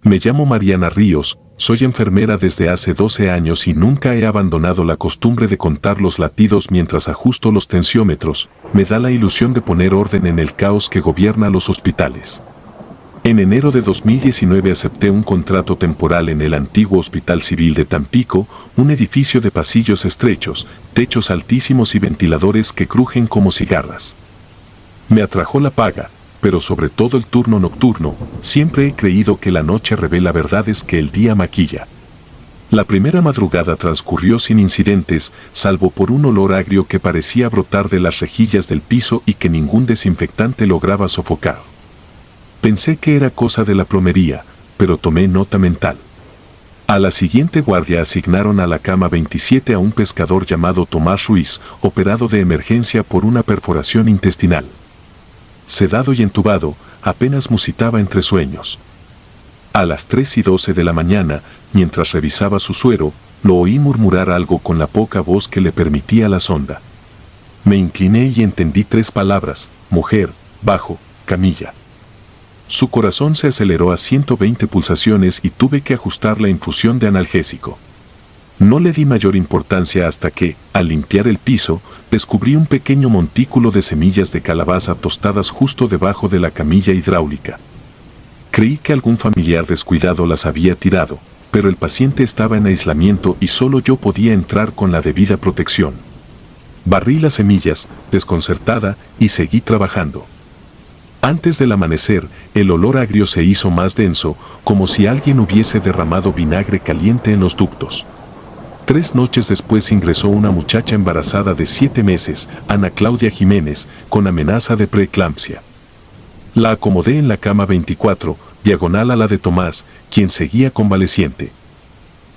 Me llamo Mariana Ríos, soy enfermera desde hace 12 años y nunca he abandonado la costumbre de contar los latidos mientras ajusto los tensiómetros. Me da la ilusión de poner orden en el caos que gobierna los hospitales. En enero de 2019 acepté un contrato temporal en el antiguo Hospital Civil de Tampico, un edificio de pasillos estrechos, techos altísimos y ventiladores que crujen como cigarras. Me atrajo la paga, pero sobre todo el turno nocturno. Siempre he creído que la noche revela verdades que el día maquilla. La primera madrugada transcurrió sin incidentes, salvo por un olor agrio que parecía brotar de las rejillas del piso y que ningún desinfectante lograba sofocar. Pensé que era cosa de la plomería, pero tomé nota mental. A la siguiente guardia asignaron a la cama 27 a un pescador llamado Tomás Ruiz, operado de emergencia por una perforación intestinal. Sedado y entubado, apenas musitaba entre sueños. A las 3:12 de la mañana, mientras revisaba su suero, lo oí murmurar algo con la poca voz que le permitía la sonda. Me incliné y entendí 3 palabras: mujer, bajo, camilla. Su corazón se aceleró a 120 pulsaciones y tuve que ajustar la infusión de analgésico. No le di mayor importancia hasta que, al limpiar el piso, descubrí un pequeño montículo de semillas de calabaza tostadas justo debajo de la camilla hidráulica. Creí que algún familiar descuidado las había tirado, pero el paciente estaba en aislamiento y solo yo podía entrar con la debida protección. Barrí las semillas, desconcertada, y seguí trabajando. Antes del amanecer, el olor agrio se hizo más denso, como si alguien hubiese derramado vinagre caliente en los ductos. 3 noches después ingresó una muchacha embarazada de 7 meses, Ana Claudia Jiménez, con amenaza de preeclampsia. La acomodé en la cama 24, diagonal a la de Tomás, quien seguía convaleciente.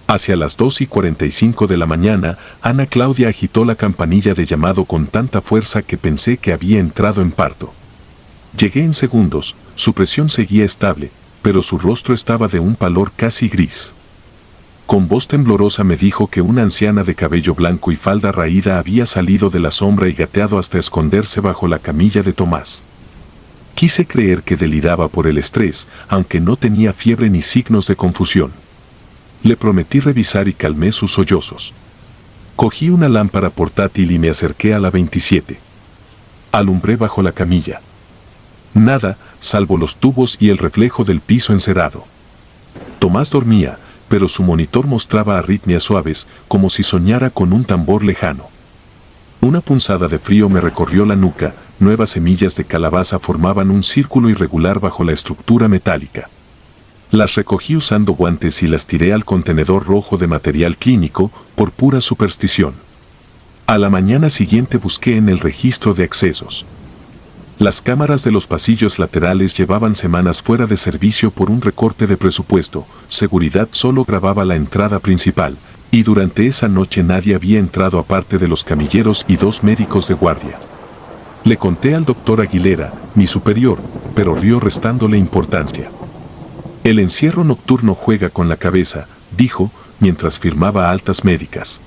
Hacia las 2:45 de la mañana, Ana Claudia agitó la campanilla de llamado con tanta fuerza que pensé que había entrado en parto. Llegué en segundos, su presión seguía estable, pero su rostro estaba de un pálor casi gris. Con voz temblorosa me dijo que una anciana de cabello blanco y falda raída había salido de la sombra y gateado hasta esconderse bajo la camilla de Tomás. Quise creer que deliraba por el estrés, aunque no tenía fiebre ni signos de confusión. Le prometí revisar y calmé sus sollozos. Cogí una lámpara portátil y me acerqué a la 27. Alumbré bajo la camilla. Nada, salvo los tubos y el reflejo del piso encerado. Tomás dormía, pero su monitor mostraba arritmias suaves, como si soñara con un tambor lejano. Una punzada de frío me recorrió la nuca, nuevas semillas de calabaza formaban un círculo irregular bajo la estructura metálica. Las recogí usando guantes y las tiré al contenedor rojo de material clínico, por pura superstición. A la mañana siguiente busqué en el registro de accesos. Las cámaras de los pasillos laterales llevaban semanas fuera de servicio por un recorte de presupuesto. Seguridad solo grababa la entrada principal, y durante esa noche nadie había entrado aparte de los camilleros y 2 médicos de guardia. Le conté al doctor Aguilera, mi superior, pero rió restándole importancia. El encierro nocturno juega con la cabeza, dijo, mientras firmaba altas médicas.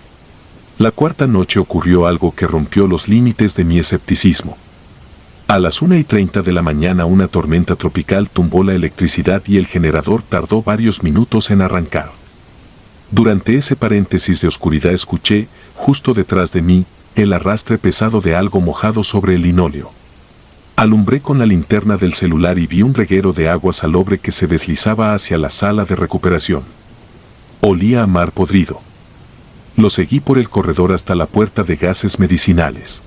La 4ª noche ocurrió algo que rompió los límites de mi escepticismo. A las 1:30 de la mañana una tormenta tropical tumbó la electricidad y el generador tardó varios minutos en arrancar. Durante ese paréntesis de oscuridad escuché, justo detrás de mí, el arrastre pesado de algo mojado sobre el linóleo. Alumbré con la linterna del celular y vi un reguero de agua salobre que se deslizaba hacia la sala de recuperación. Olía a mar podrido. Lo seguí por el corredor hasta la puerta de gases medicinales.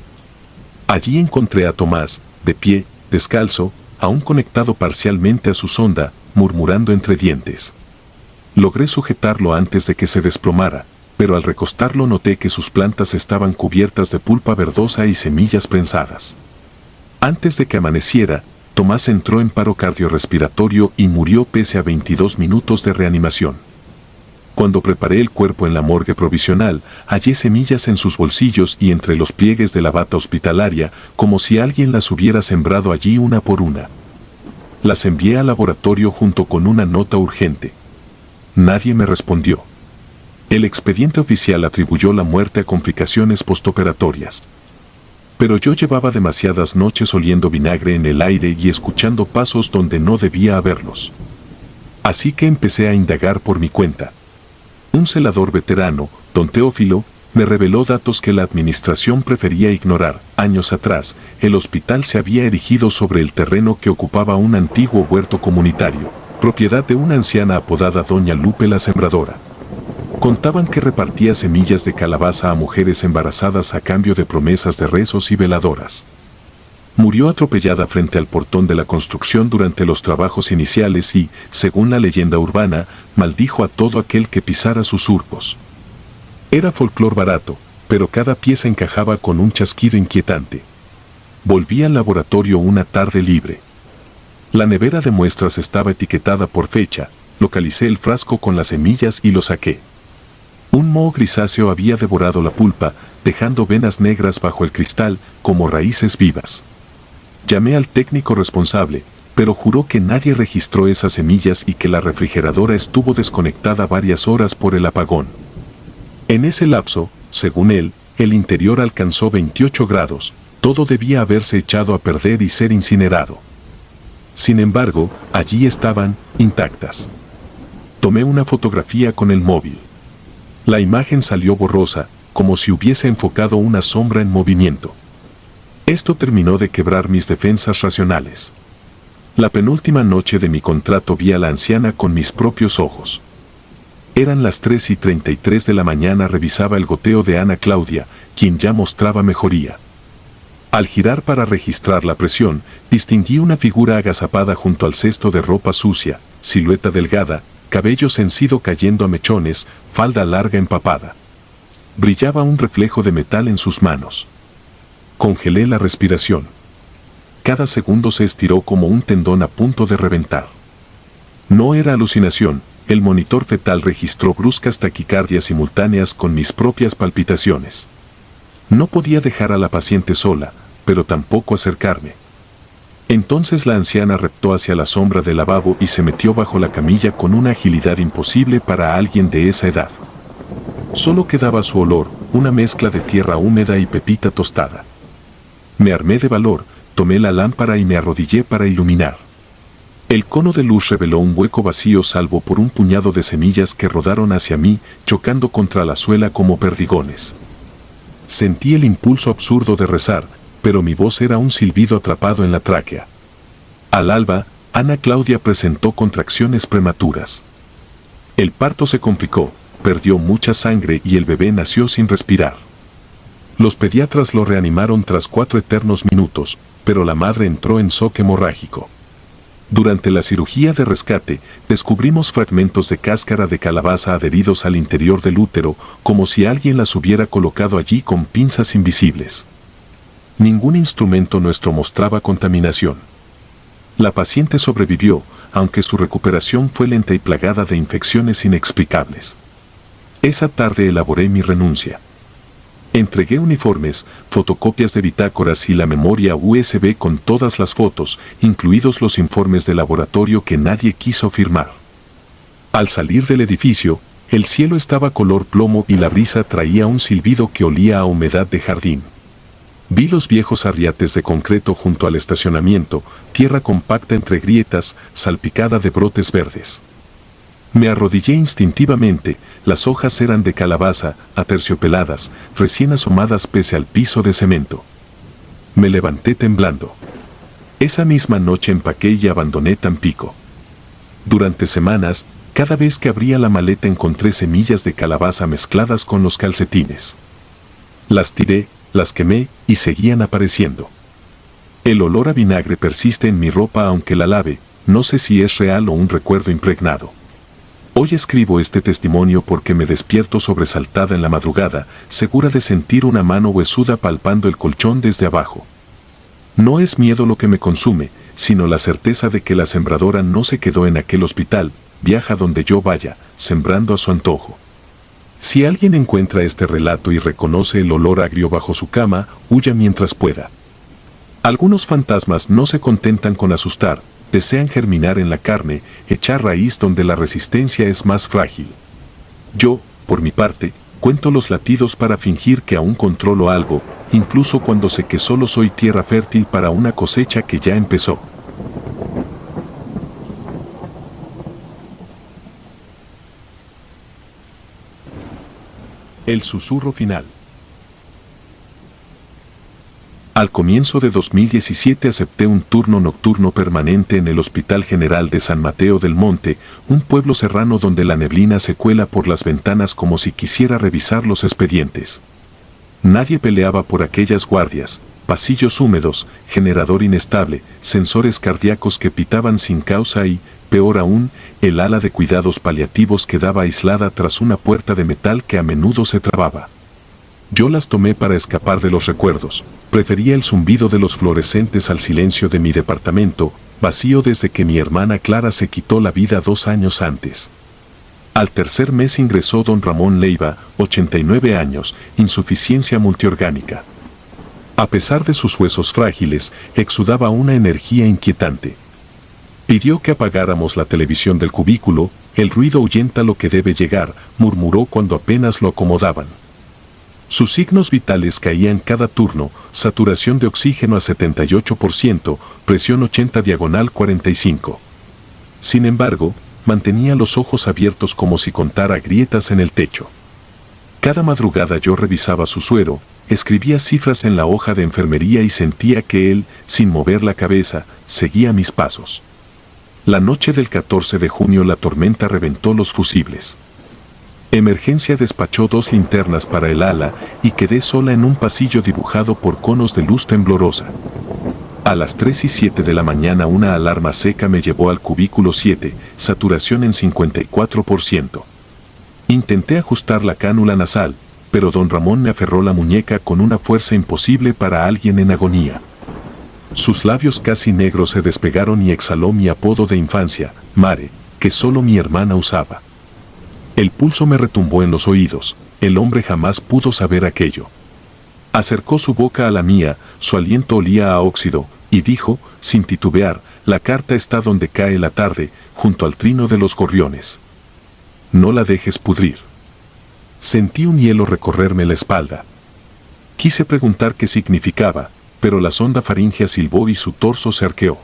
Allí encontré a Tomás, de pie, descalzo, aún conectado parcialmente a su sonda, murmurando entre dientes. Logré sujetarlo antes de que se desplomara, pero al recostarlo noté que sus plantas estaban cubiertas de pulpa verdosa y semillas prensadas. Antes de que amaneciera, Tomás entró en paro cardiorrespiratorio y murió pese a 22 minutos de reanimación. Cuando preparé el cuerpo en la morgue provisional, hallé semillas en sus bolsillos y entre los pliegues de la bata hospitalaria, como si alguien las hubiera sembrado allí una por una. Las envié al laboratorio junto con una nota urgente. Nadie me respondió. El expediente oficial atribuyó la muerte a complicaciones postoperatorias. Pero yo llevaba demasiadas noches oliendo vinagre en el aire y escuchando pasos donde no debía haberlos. Así que empecé a indagar por mi cuenta. Un celador veterano, don Teófilo, me reveló datos que la administración prefería ignorar. Años atrás, el hospital se había erigido sobre el terreno que ocupaba un antiguo huerto comunitario, propiedad de una anciana apodada Doña Lupe la Sembradora. Contaban que repartía semillas de calabaza a mujeres embarazadas a cambio de promesas de rezos y veladoras. Murió atropellada frente al portón de la construcción durante los trabajos iniciales y, según la leyenda urbana, maldijo a todo aquel que pisara sus surcos. Era folclor barato, pero cada pieza encajaba con un chasquido inquietante. Volví al laboratorio una tarde libre. La nevera de muestras estaba etiquetada por fecha, localicé el frasco con las semillas y lo saqué. Un moho grisáceo había devorado la pulpa, dejando venas negras bajo el cristal como raíces vivas. Llamé al técnico responsable, pero juró que nadie registró esas semillas y que la refrigeradora estuvo desconectada varias horas por el apagón. En ese lapso, según él, el interior alcanzó 28 grados, todo debía haberse echado a perder y ser incinerado. Sin embargo, allí estaban, intactas. Tomé una fotografía con el móvil. La imagen salió borrosa, como si hubiese enfocado una sombra en movimiento. Esto terminó de quebrar mis defensas racionales. La penúltima noche de mi contrato vi a la anciana con mis propios ojos. Eran las 3:33 de la mañana, revisaba el goteo de Ana Claudia, quien ya mostraba mejoría. Al girar para registrar la presión, distinguí una figura agazapada junto al cesto de ropa sucia, silueta delgada, cabello cencido cayendo a mechones, falda larga empapada. Brillaba un reflejo de metal en sus manos. Congelé la respiración. Cada segundo se estiró como un tendón a punto de reventar. No era alucinación, el monitor fetal registró bruscas taquicardias simultáneas con mis propias palpitaciones. No podía dejar a la paciente sola, pero tampoco acercarme. Entonces la anciana reptó hacia la sombra del lavabo y se metió bajo la camilla con una agilidad imposible para alguien de esa edad. Solo quedaba su olor, una mezcla de tierra húmeda y pepita tostada. Me armé de valor, tomé la lámpara y me arrodillé para iluminar. El cono de luz reveló un hueco vacío salvo por un puñado de semillas que rodaron hacia mí, chocando contra la suela como perdigones. Sentí el impulso absurdo de rezar, pero mi voz era un silbido atrapado en la tráquea. Al alba, Ana Claudia presentó contracciones prematuras. El parto se complicó, perdió mucha sangre y el bebé nació sin respirar. Los pediatras lo reanimaron tras 4 eternos minutos, pero la madre entró en shock hemorrágico. Durante la cirugía de rescate, descubrimos fragmentos de cáscara de calabaza adheridos al interior del útero, como si alguien las hubiera colocado allí con pinzas invisibles. Ningún instrumento nuestro mostraba contaminación. La paciente sobrevivió, aunque su recuperación fue lenta y plagada de infecciones inexplicables. Esa tarde elaboré mi renuncia. Entregué uniformes, fotocopias de bitácoras y la memoria USB con todas las fotos, incluidos los informes de laboratorio que nadie quiso firmar. Al salir del edificio, el cielo estaba color plomo y la brisa traía un silbido que olía a humedad de jardín. Vi los viejos arriates de concreto junto al estacionamiento, tierra compacta entre grietas, salpicada de brotes verdes. Me arrodillé instintivamente, las hojas eran de calabaza, aterciopeladas, recién asomadas pese al piso de cemento. Me levanté temblando. Esa misma noche empaqué y abandoné Tampico. Durante semanas, cada vez que abría la maleta encontré semillas de calabaza mezcladas con los calcetines. Las tiré, las quemé y seguían apareciendo. El olor a vinagre persiste en mi ropa aunque la lave, no sé si es real o un recuerdo impregnado. Hoy escribo este testimonio porque me despierto sobresaltada en la madrugada, segura de sentir una mano huesuda palpando el colchón desde abajo. No es miedo lo que me consume, sino la certeza de que la sembradora no se quedó en aquel hospital, viaja donde yo vaya, sembrando a su antojo. Si alguien encuentra este relato y reconoce el olor agrio bajo su cama, huya mientras pueda. Algunos fantasmas no se contentan con asustar, desean germinar en la carne, echar raíz donde la resistencia es más frágil. Yo, por mi parte, cuento los latidos para fingir que aún controlo algo, incluso cuando sé que solo soy tierra fértil para una cosecha que ya empezó. El susurro final. Al comienzo de 2017 acepté un turno nocturno permanente en el Hospital General de San Mateo del Monte, un pueblo serrano donde la neblina se cuela por las ventanas como si quisiera revisar los expedientes. Nadie peleaba por aquellas guardias, pasillos húmedos, generador inestable, sensores cardíacos que pitaban sin causa y, peor aún, el ala de cuidados paliativos quedaba aislada tras una puerta de metal que a menudo se trababa. Yo las tomé para escapar de los recuerdos. Prefería el zumbido de los fluorescentes al silencio de mi departamento, vacío desde que mi hermana Clara se quitó la vida 2 años antes. Al tercer mes ingresó don Ramón Leiva, 89 años, insuficiencia multiorgánica. A pesar de sus huesos frágiles, exudaba una energía inquietante. Pidió que apagáramos la televisión del cubículo, el ruido ahuyenta lo que debe llegar, murmuró cuando apenas lo acomodaban. Sus signos vitales caían cada turno, saturación de oxígeno a 78%, presión 80/45. Sin embargo, mantenía los ojos abiertos como si contara grietas en el techo. Cada madrugada yo revisaba su suero, escribía cifras en la hoja de enfermería y sentía que él, sin mover la cabeza, seguía mis pasos. La noche del 14 de junio la tormenta reventó los fusibles. Emergencia despachó 2 linternas para el ala y quedé sola en un pasillo dibujado por conos de luz temblorosa. A las 3:07 de la mañana una alarma seca me llevó al cubículo 7, saturación en 54%. Intenté ajustar la cánula nasal, pero don Ramón me aferró la muñeca con una fuerza imposible para alguien en agonía. Sus labios casi negros se despegaron y exhaló mi apodo de infancia, Mare, que solo mi hermana usaba. El pulso me retumbó en los oídos, el hombre jamás pudo saber aquello. Acercó su boca a la mía, su aliento olía a óxido, y dijo, sin titubear, la carta está donde cae la tarde, junto al trino de los gorriones. No la dejes pudrir. Sentí un hielo recorrerme la espalda. Quise preguntar qué significaba, pero la sonda faríngea silbó y su torso se arqueó.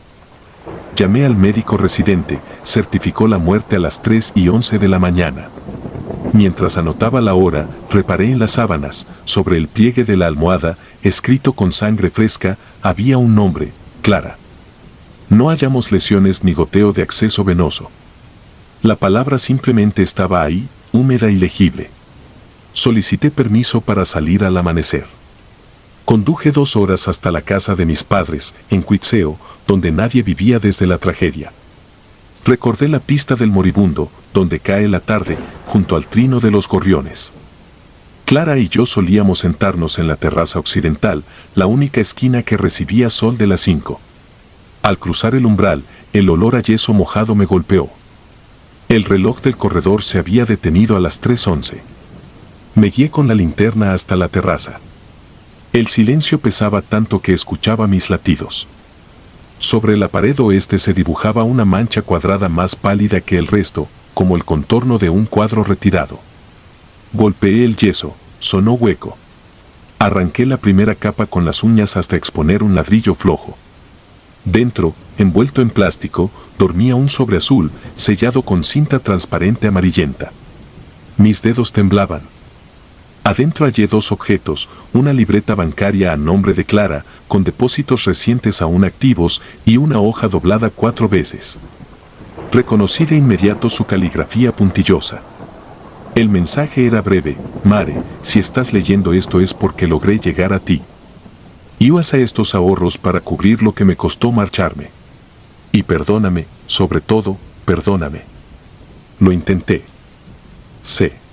Llamé al médico residente, certificó la muerte a las 3:11 de la mañana. Mientras anotaba la hora, reparé en las sábanas, sobre el pliegue de la almohada, escrito con sangre fresca, había un nombre, Clara. No hallamos lesiones ni goteo de acceso venoso. La palabra simplemente estaba ahí, húmeda y legible. Solicité permiso para salir al amanecer. Conduje 2 horas hasta la casa de mis padres, en Cuitzeo, donde nadie vivía desde la tragedia. Recordé la pista del moribundo, donde cae la tarde, junto al trino de los gorriones. Clara y yo solíamos sentarnos en la terraza occidental, la única esquina que recibía sol de las 5. Al cruzar el umbral, el olor a yeso mojado me golpeó. El reloj del corredor se había detenido a las 3:11. Me guié con la linterna hasta la terraza. El silencio pesaba tanto que escuchaba mis latidos. Sobre la pared oeste se dibujaba una mancha cuadrada más pálida que el resto, como el contorno de un cuadro retirado. Golpeé el yeso, sonó hueco. Arranqué la primera capa con las uñas hasta exponer un ladrillo flojo. Dentro, envuelto en plástico, dormía un sobre azul, sellado con cinta transparente amarillenta. Mis dedos temblaban. Adentro hallé 2 objetos, una libreta bancaria a nombre de Clara, con depósitos recientes aún activos, y una hoja doblada 4 veces. Reconocí de inmediato su caligrafía puntillosa. El mensaje era breve: Mare, si estás leyendo esto es porque logré llegar a ti. Y usa estos ahorros para cubrir lo que me costó marcharme. Y perdóname, sobre todo, perdóname. Lo intenté. Sé.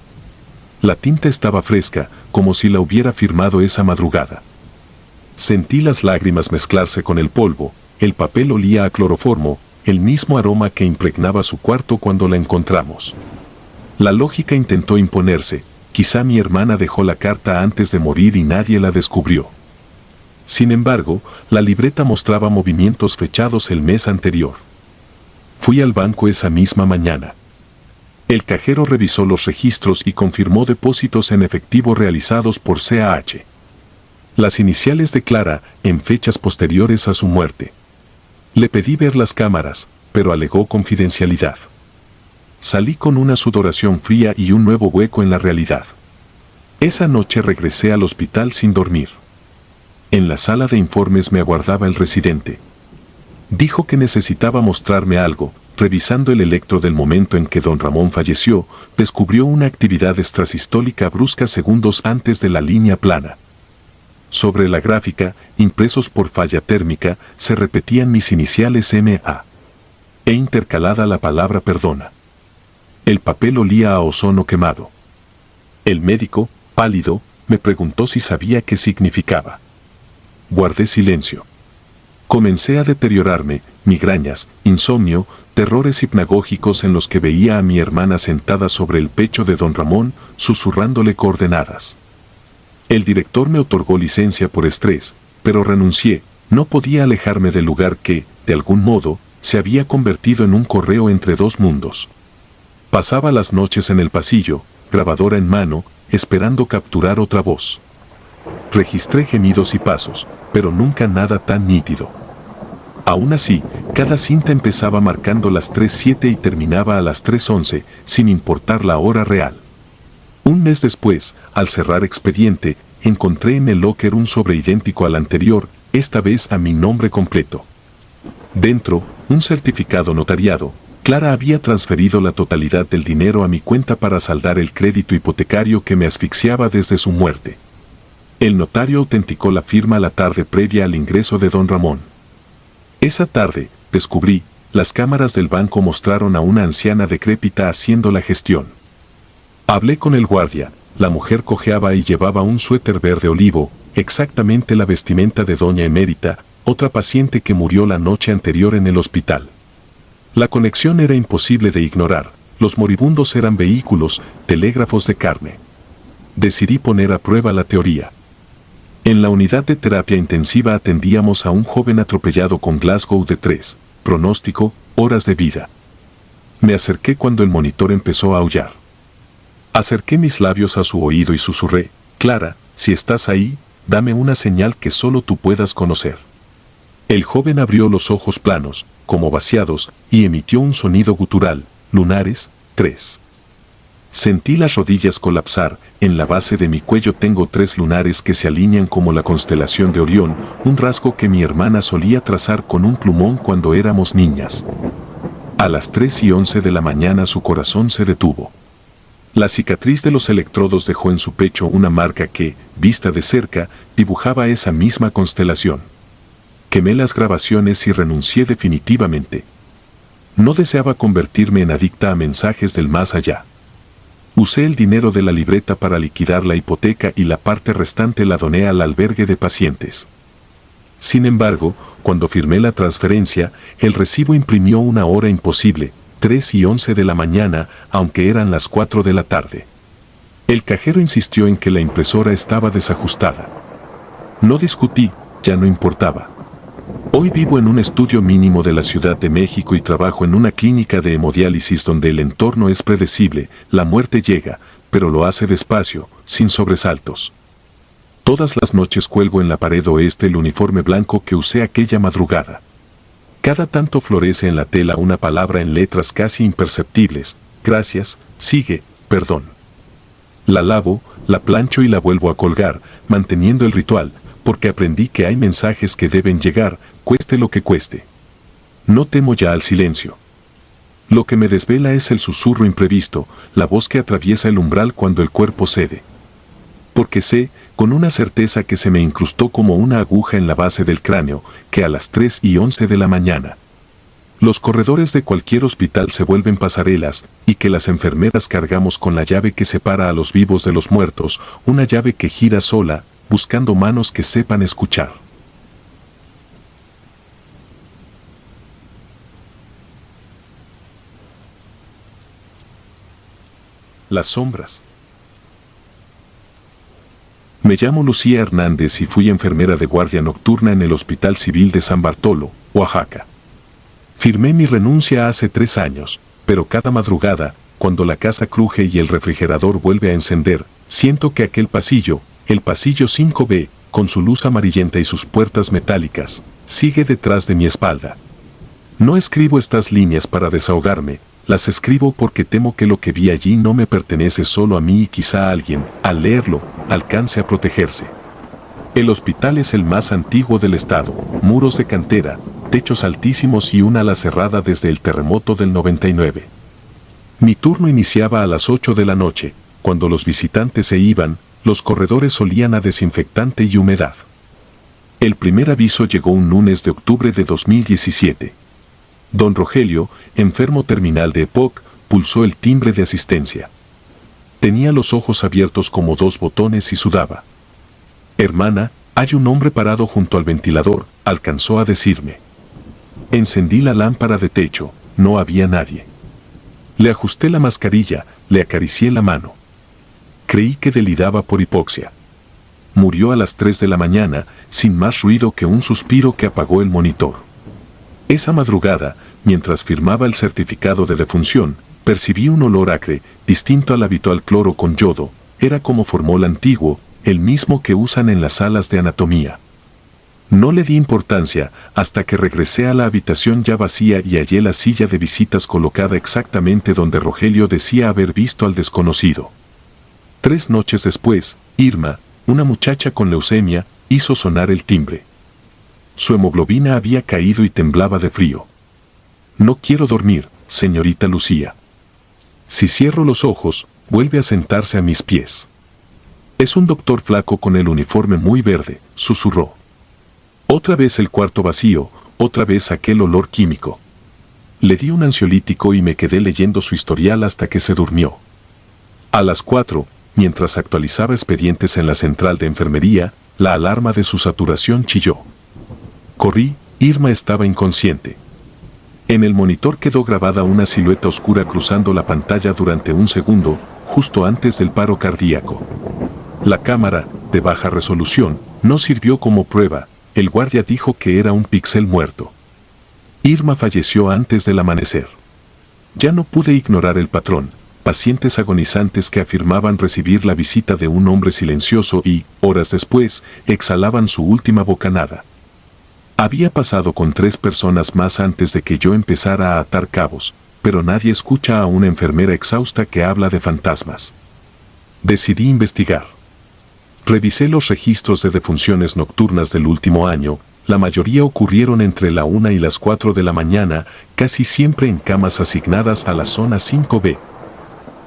La tinta estaba fresca, como si la hubiera firmado esa madrugada. Sentí las lágrimas mezclarse con el polvo, el papel olía a cloroformo, el mismo aroma que impregnaba su cuarto cuando la encontramos. La lógica intentó imponerse, quizá mi hermana dejó la carta antes de morir y nadie la descubrió. Sin embargo, la libreta mostraba movimientos fechados el mes anterior. Fui al banco esa misma mañana. El cajero revisó los registros y confirmó depósitos en efectivo realizados por CAH. Las iniciales de Clara, en fechas posteriores a su muerte. Le pedí ver las cámaras, pero alegó confidencialidad. Salí con una sudoración fría y un nuevo hueco en la realidad. Esa noche regresé al hospital sin dormir. En la sala de informes me aguardaba el residente. Dijo que necesitaba mostrarme algo. Revisando el electro del momento en que don Ramón falleció, descubrió una actividad extrasistólica brusca segundos antes de la línea plana. Sobre la gráfica, impresos por falla térmica, se repetían mis iniciales MA. E intercalada la palabra perdona. El papel olía a ozono quemado. El médico, pálido, me preguntó si sabía qué significaba. Guardé silencio. Comencé a deteriorarme, migrañas, insomnio, terrores hipnagógicos en los que veía a mi hermana sentada sobre el pecho de don Ramón, susurrándole coordenadas. El director me otorgó licencia por estrés, pero renuncié. No podía alejarme del lugar que, de algún modo, se había convertido en un correo entre dos mundos. Pasaba las noches en el pasillo, grabadora en mano, esperando capturar otra voz. Registré gemidos y pasos, pero nunca nada tan nítido. Aún así, cada cinta empezaba marcando las 3:07 y terminaba a las 3:11, sin importar la hora real. Un mes después, al cerrar expediente, encontré en el locker un sobre idéntico al anterior, esta vez a mi nombre completo. Dentro, un certificado notariado. Clara había transferido la totalidad del dinero a mi cuenta para saldar el crédito hipotecario que me asfixiaba desde su muerte. El notario autenticó la firma la tarde previa al ingreso de don Ramón. Esa tarde, descubrí, las cámaras del banco mostraron a una anciana decrépita haciendo la gestión. Hablé con el guardia, la mujer cojeaba y llevaba un suéter verde olivo, exactamente la vestimenta de doña Emérita, otra paciente que murió la noche anterior en el hospital. La conexión era imposible de ignorar, los moribundos eran vehículos, telégrafos de carne. Decidí poner a prueba la teoría. En la unidad de terapia intensiva atendíamos a un joven atropellado con Glasgow de 3, pronóstico, horas de vida. Me acerqué cuando el monitor empezó a aullar. Acerqué mis labios a su oído y susurré, Clara, si estás ahí, dame una señal que solo tú puedas conocer. El joven abrió los ojos planos, como vaciados, y emitió un sonido gutural, lunares, 3. Sentí las rodillas colapsar, en la base de mi cuello tengo 3 lunares que se alinean como la constelación de Orión, un rasgo que mi hermana solía trazar con un plumón cuando éramos niñas. A las 3:11 de la mañana su corazón se detuvo. La cicatriz de los electrodos dejó en su pecho una marca que, vista de cerca, dibujaba esa misma constelación. Quemé las grabaciones y renuncié definitivamente. No deseaba convertirme en adicta a mensajes del más allá. Usé el dinero de la libreta para liquidar la hipoteca y la parte restante la doné al albergue de pacientes. Sin embargo, cuando firmé la transferencia, el recibo imprimió una hora imposible, 3:11 de la mañana, aunque eran las 4 de la tarde. El cajero insistió en que la impresora estaba desajustada. No discutí, ya no importaba. Hoy vivo en un estudio mínimo de la Ciudad de México y trabajo en una clínica de hemodiálisis donde el entorno es predecible, la muerte llega, pero lo hace despacio, sin sobresaltos. Todas las noches cuelgo en la pared oeste el uniforme blanco que usé aquella madrugada. Cada tanto florece en la tela una palabra en letras casi imperceptibles, gracias, sigue, perdón. La lavo, la plancho y la vuelvo a colgar, manteniendo el ritual, porque aprendí que hay mensajes que deben llegar, cueste lo que cueste. No temo ya al silencio. Lo que me desvela es el susurro imprevisto, la voz que atraviesa el umbral cuando el cuerpo cede. Porque sé, con una certeza que se me incrustó como una aguja en la base del cráneo, que a las 3:11 de la mañana, los corredores de cualquier hospital se vuelven pasarelas, y que las enfermeras cargamos con la llave que separa a los vivos de los muertos, una llave que gira sola, buscando manos que sepan escuchar. Las sombras. Me llamo Lucía Hernández y fui enfermera de guardia nocturna en el Hospital Civil de San Bartolo, Oaxaca. Firmé mi renuncia hace 3 años, pero cada madrugada, cuando la casa cruje y el refrigerador vuelve a encender, siento que aquel pasillo, el pasillo 5B, con su luz amarillenta y sus puertas metálicas, sigue detrás de mi espalda. No escribo estas líneas para desahogarme, las escribo porque temo que lo que vi allí no me pertenece solo a mí y quizá alguien, al leerlo, alcance a protegerse. El hospital es el más antiguo del estado, muros de cantera, techos altísimos y una ala cerrada desde el terremoto del 99. Mi turno iniciaba a las 8 de la noche. Cuando los visitantes se iban, los corredores olían a desinfectante y humedad. El primer aviso llegó un lunes de octubre de 2017. Don Rogelio, enfermo terminal de EPOC, pulsó el timbre de asistencia. Tenía los ojos abiertos como dos botones y sudaba. «Hermana, hay un hombre parado junto al ventilador», alcanzó a decirme. Encendí la lámpara de techo, no había nadie. Le ajusté la mascarilla, le acaricié la mano. Creí que deliraba por hipoxia. Murió a las 3 de la mañana, sin más ruido que un suspiro que apagó el monitor. Esa madrugada, mientras firmaba el certificado de defunción, percibí un olor acre, distinto al habitual cloro con yodo. Era como formol antiguo, el mismo que usan en las salas de anatomía. No le di importancia hasta que regresé a la habitación ya vacía y hallé la silla de visitas colocada exactamente donde Rogelio decía haber visto al desconocido. 3 noches después, Irma, una muchacha con leucemia, hizo sonar el timbre. Su hemoglobina había caído y temblaba de frío. «No quiero dormir, señorita Lucía. Si cierro los ojos, vuelve a sentarse a mis pies». «Es un doctor flaco con el uniforme muy verde», susurró. Otra vez el cuarto vacío, otra vez aquel olor químico. Le di un ansiolítico y me quedé leyendo su historial hasta que se durmió. A las 4, mientras actualizaba expedientes en la central de enfermería, la alarma de su saturación chilló. Corrí, Irma estaba inconsciente. En el monitor quedó grabada una silueta oscura cruzando la pantalla durante un segundo, justo antes del paro cardíaco. La cámara, de baja resolución, no sirvió como prueba. El guardia dijo que era un píxel muerto. Irma falleció antes del amanecer. Ya no pude ignorar el patrón, pacientes agonizantes que afirmaban recibir la visita de un hombre silencioso y, horas después, exhalaban su última bocanada. Había pasado con 3 personas más antes de que yo empezara a atar cabos, pero nadie escucha a una enfermera exhausta que habla de fantasmas. Decidí investigar. Revisé los registros de defunciones nocturnas del último año. La mayoría ocurrieron entre la 1 y las 4 de la mañana, casi siempre en camas asignadas a la zona 5B.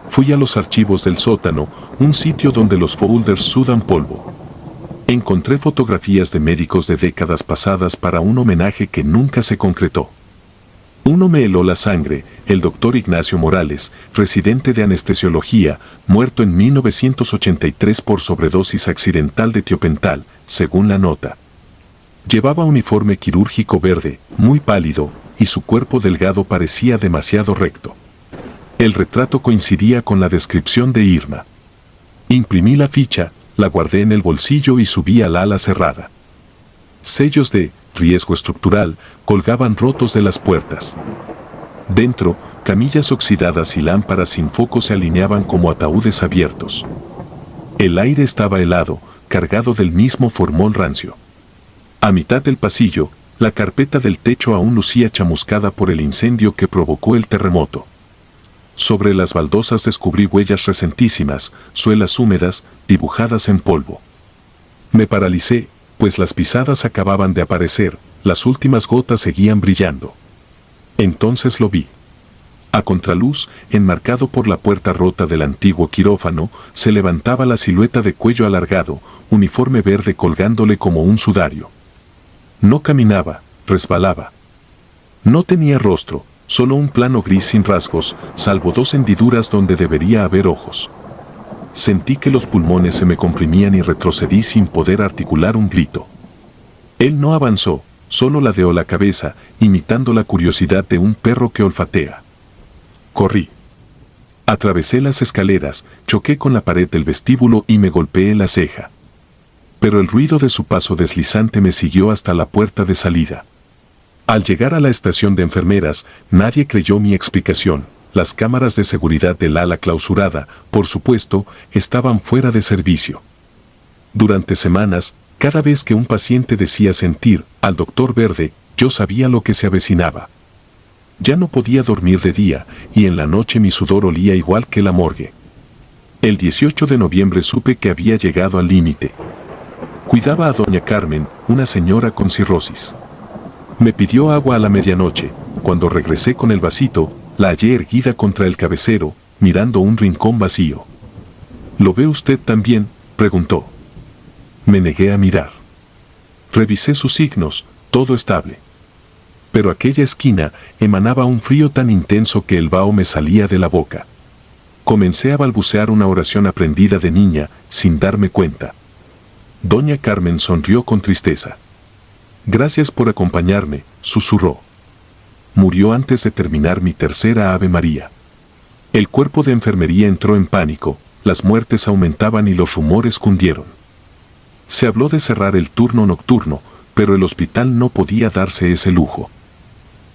Fui a los archivos del sótano, un sitio donde los folders sudan polvo. Encontré fotografías de médicos de décadas pasadas para un homenaje que nunca se concretó. Uno me heló la sangre, el doctor Ignacio Morales, residente de anestesiología, muerto en 1983 por sobredosis accidental de tiopental, según la nota. Llevaba uniforme quirúrgico verde, muy pálido, y su cuerpo delgado parecía demasiado recto. El retrato coincidía con la descripción de Irma. Imprimí la ficha, la guardé en el bolsillo y subí al ala cerrada. Sellos de riesgo estructural colgaban rotos de las puertas. Dentro, camillas oxidadas y lámparas sin foco se alineaban como ataúdes abiertos. El aire estaba helado, cargado del mismo formol rancio. A mitad del pasillo, la carpeta del techo aún lucía chamuscada por el incendio que provocó el terremoto. Sobre las baldosas descubrí huellas recentísimas, suelas húmedas, dibujadas en polvo. Me paralicé, pues las pisadas acababan de aparecer, las últimas gotas seguían brillando. Entonces lo vi. A contraluz, enmarcado por la puerta rota del antiguo quirófano, se levantaba la silueta de cuello alargado, uniforme verde colgándole como un sudario. No caminaba, resbalaba. No tenía rostro, solo un plano gris sin rasgos, salvo 2 hendiduras donde debería haber ojos. Sentí que los pulmones se me comprimían y retrocedí sin poder articular un grito. Él no avanzó, solo ladeó la cabeza, imitando la curiosidad de un perro que olfatea. Corrí. Atravesé las escaleras, choqué con la pared del vestíbulo y me golpeé la ceja. Pero el ruido de su paso deslizante me siguió hasta la puerta de salida. Al llegar a la estación de enfermeras, nadie creyó mi explicación. Las cámaras de seguridad del ala clausurada, por supuesto, estaban fuera de servicio. Durante semanas, cada vez que un paciente decía sentir al doctor Verde, yo sabía lo que se avecinaba. Ya no podía dormir de día, y en la noche mi sudor olía igual que la morgue. El 18 de noviembre supe que había llegado al límite. Cuidaba a doña Carmen, una señora con cirrosis. Me pidió agua a la medianoche. Cuando regresé con el vasito, la hallé erguida contra el cabecero, mirando un rincón vacío. ¿Lo ve usted también?, preguntó. Me negué a mirar. Revisé sus signos, todo estable. Pero aquella esquina emanaba un frío tan intenso que el vaho me salía de la boca. Comencé a balbucear una oración aprendida de niña, sin darme cuenta. Doña Carmen sonrió con tristeza. Gracias por acompañarme, susurró. Murió antes de terminar mi tercera Ave María. El cuerpo de enfermería entró en pánico, las muertes aumentaban y los rumores cundieron. Se habló de cerrar el turno nocturno, pero el hospital no podía darse ese lujo.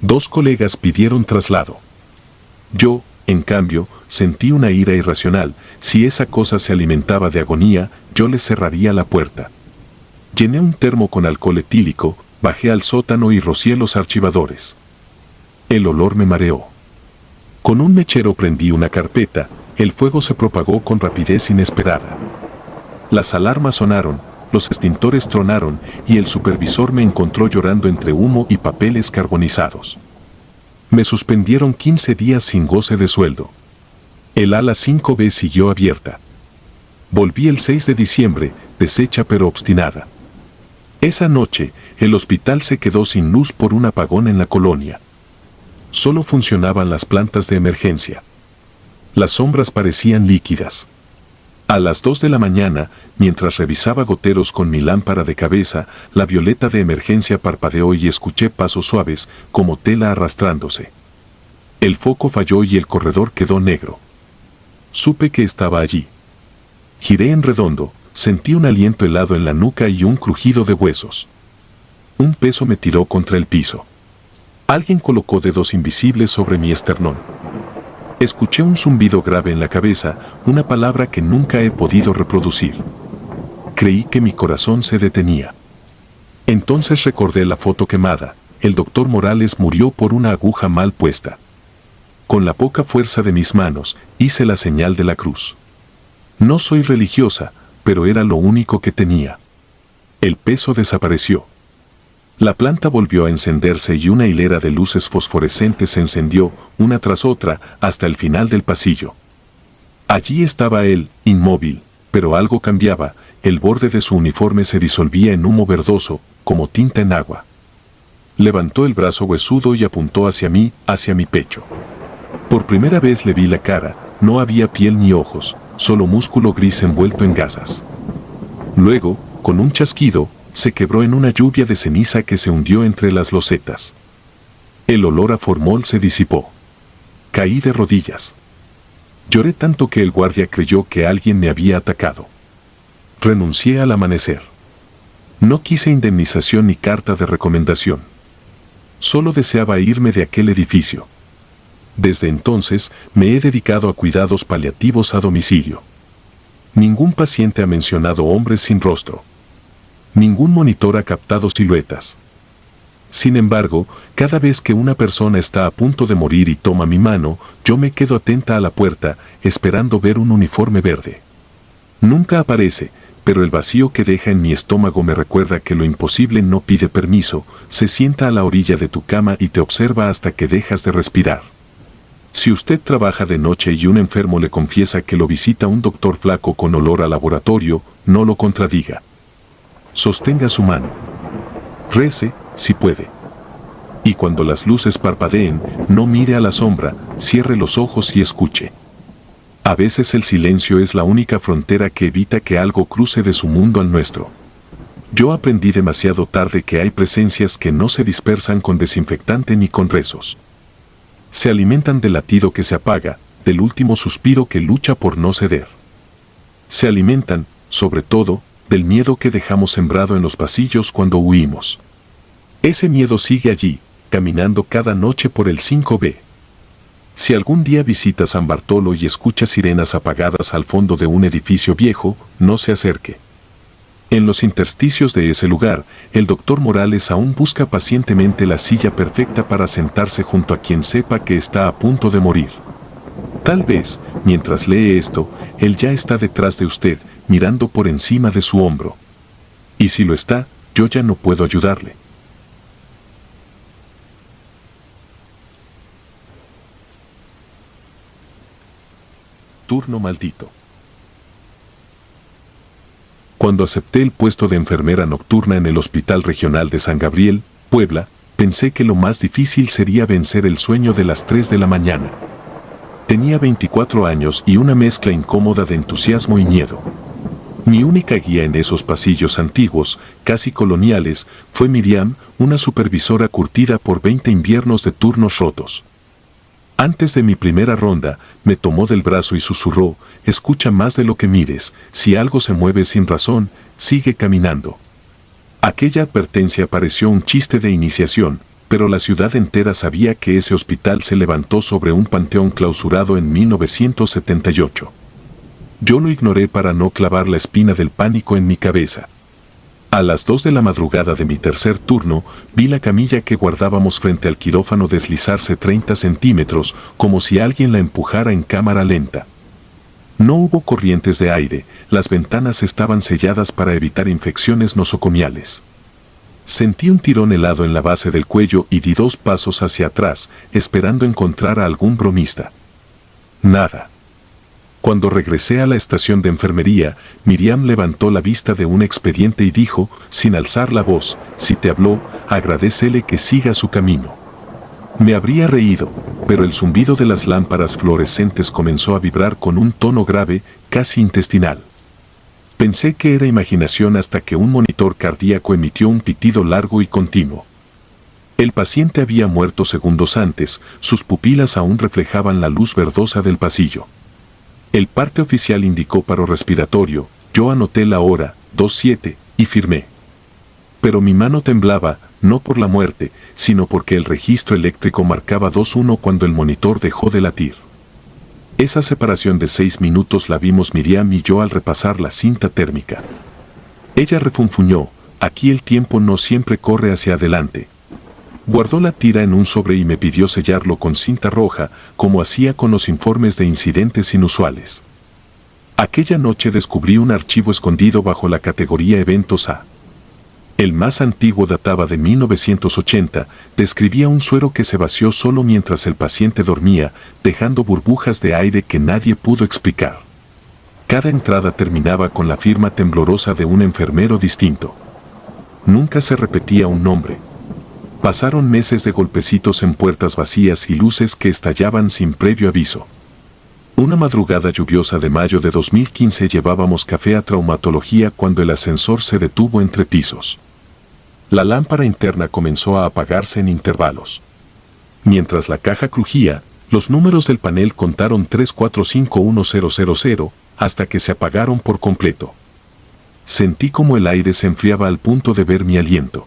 2 colegas pidieron traslado. Yo, en cambio, sentí una ira irracional. Si esa cosa se alimentaba de agonía, yo les cerraría la puerta. Llené un termo con alcohol etílico, bajé al sótano y rocié los archivadores. El olor me mareó. Con un mechero prendí una carpeta, el fuego se propagó con rapidez inesperada. Las alarmas sonaron, los extintores tronaron y el supervisor me encontró llorando entre humo y papeles carbonizados. Me suspendieron 15 días sin goce de sueldo. El ala 5B siguió abierta. Volví el 6 de diciembre, deshecha pero obstinada. Esa noche, el hospital se quedó sin luz por un apagón en la colonia. Solo funcionaban las plantas de emergencia. Las sombras parecían líquidas. A las 2 de la mañana, mientras revisaba goteros con mi lámpara de cabeza, la violeta de emergencia parpadeó y escuché pasos suaves, como tela arrastrándose. El foco falló y el corredor quedó negro. Supe que estaba allí. Giré en redondo, sentí un aliento helado en la nuca y un crujido de huesos. Un peso me tiró contra el piso. Alguien colocó dedos invisibles sobre mi esternón. Escuché un zumbido grave en la cabeza, una palabra que nunca he podido reproducir. Creí que mi corazón se detenía. Entonces recordé la foto quemada. El doctor Morales murió por una aguja mal puesta. Con la poca fuerza de mis manos, hice la señal de la cruz. No soy religiosa, pero era lo único que tenía. El peso desapareció. La planta volvió a encenderse y una hilera de luces fosforescentes se encendió, una tras otra, hasta el final del pasillo. Allí estaba él, inmóvil, pero algo cambiaba, el borde de su uniforme se disolvía en humo verdoso, como tinta en agua. Levantó el brazo huesudo y apuntó hacia mí, hacia mi pecho. Por primera vez le vi la cara, no había piel ni ojos, solo músculo gris envuelto en gasas. Luego, con un chasquido, se quebró en una lluvia de ceniza que se hundió entre las losetas. El olor a formol se disipó. Caí de rodillas. Lloré tanto que el guardia creyó que alguien me había atacado. Renuncié al amanecer. No quise indemnización ni carta de recomendación. Solo deseaba irme de aquel edificio. Desde entonces, me he dedicado a cuidados paliativos a domicilio. Ningún paciente ha mencionado hombres sin rostro. Ningún monitor ha captado siluetas. Sin embargo, cada vez que una persona está a punto de morir y toma mi mano, yo me quedo atenta a la puerta, esperando ver un uniforme verde. Nunca aparece, pero el vacío que deja en mi estómago me recuerda que lo imposible no pide permiso, se sienta a la orilla de tu cama y te observa hasta que dejas de respirar. Si usted trabaja de noche y un enfermo le confiesa que lo visita un doctor flaco con olor a laboratorio, no lo contradiga. Sostenga su mano. Rece, si puede. Y cuando las luces parpadeen, no mire a la sombra, cierre los ojos y escuche. A veces el silencio es la única frontera que evita que algo cruce de su mundo al nuestro. Yo aprendí demasiado tarde que hay presencias que no se dispersan con desinfectante ni con rezos. Se alimentan del latido que se apaga, del último suspiro que lucha por no ceder. Se alimentan, sobre todo, del miedo que dejamos sembrado en los pasillos cuando huimos. Ese miedo sigue allí, caminando cada noche por el 5B. Si algún día visitas San Bartolo y escuchas sirenas apagadas al fondo de un edificio viejo, no se acerque. En los intersticios de ese lugar, el doctor Morales aún busca pacientemente la silla perfecta para sentarse junto a quien sepa que está a punto de morir. Tal vez, mientras lee esto, él ya está detrás de usted, mirando por encima de su hombro. Y si lo está, yo ya no puedo ayudarle. Turno maldito. Cuando acepté el puesto de enfermera nocturna en el Hospital Regional de San Gabriel, Puebla, pensé que lo más difícil sería vencer el sueño de las 3 de la mañana. Tenía 24 años y una mezcla incómoda de entusiasmo y miedo. Mi única guía en esos pasillos antiguos, casi coloniales, fue Miriam, una supervisora curtida por 20 inviernos de turnos rotos. Antes de mi primera ronda, me tomó del brazo y susurró: escucha más de lo que mires, si algo se mueve sin razón, sigue caminando. Aquella advertencia pareció un chiste de iniciación, pero la ciudad entera sabía que ese hospital se levantó sobre un panteón clausurado en 1978. Yo lo ignoré para no clavar la espina del pánico en mi cabeza. A las 2 de la madrugada de mi tercer turno, vi la camilla que guardábamos frente al quirófano deslizarse 30 centímetros, como si alguien la empujara en cámara lenta. No hubo corrientes de aire, las ventanas estaban selladas para evitar infecciones nosocomiales. Sentí un tirón helado en la base del cuello y di 2 pasos hacia atrás, esperando encontrar a algún bromista. Nada. Cuando regresé a la estación de enfermería, Miriam levantó la vista de un expediente y dijo, sin alzar la voz: si te habló, agradécele que siga su camino. Me habría reído, pero el zumbido de las lámparas fluorescentes comenzó a vibrar con un tono grave, casi intestinal. Pensé que era imaginación hasta que un monitor cardíaco emitió un pitido largo y continuo. El paciente había muerto segundos antes, sus pupilas aún reflejaban la luz verdosa del pasillo. El parte oficial indicó paro respiratorio, yo anoté la hora, 2:07, y firmé. Pero mi mano temblaba, no por la muerte, sino porque el registro eléctrico marcaba 2:1 cuando el monitor dejó de latir. Esa separación de 6 minutos la vimos Miriam y yo al repasar la cinta térmica. Ella refunfuñó: aquí el tiempo no siempre corre hacia adelante. Guardó la tira en un sobre y me pidió sellarlo con cinta roja, como hacía con los informes de incidentes inusuales. Aquella noche descubrí un archivo escondido bajo la categoría Eventos A. El más antiguo databa de 1980, describía un suero que se vació solo mientras el paciente dormía, dejando burbujas de aire que nadie pudo explicar. Cada entrada terminaba con la firma temblorosa de un enfermero distinto. Nunca se repetía un nombre. Pasaron meses de golpecitos en puertas vacías y luces que estallaban sin previo aviso. Una madrugada lluviosa de mayo de 2015 llevábamos café a traumatología cuando el ascensor se detuvo entre pisos. La lámpara interna comenzó a apagarse en intervalos. Mientras la caja crujía, los números del panel contaron 3451000 hasta que se apagaron por completo. Sentí como el aire se enfriaba al punto de ver mi aliento.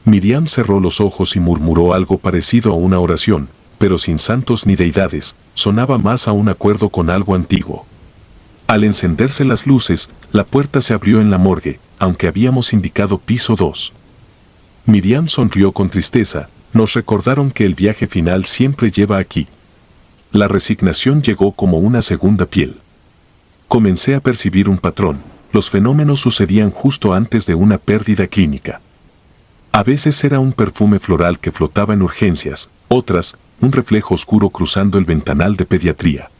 Miriam cerró los ojos y murmuró algo parecido a una oración, pero sin santos ni deidades, sonaba más a un acuerdo con algo antiguo. Al encenderse las luces, la puerta se abrió en la morgue, aunque habíamos indicado piso 2. Miriam sonrió con tristeza: nos recordaron que el viaje final siempre lleva aquí. La resignación llegó como una segunda piel. Comencé a percibir un patrón: los fenómenos sucedían justo antes de una pérdida clínica. A veces era un perfume floral que flotaba en urgencias, otras, un reflejo oscuro cruzando el ventanal de pediatría.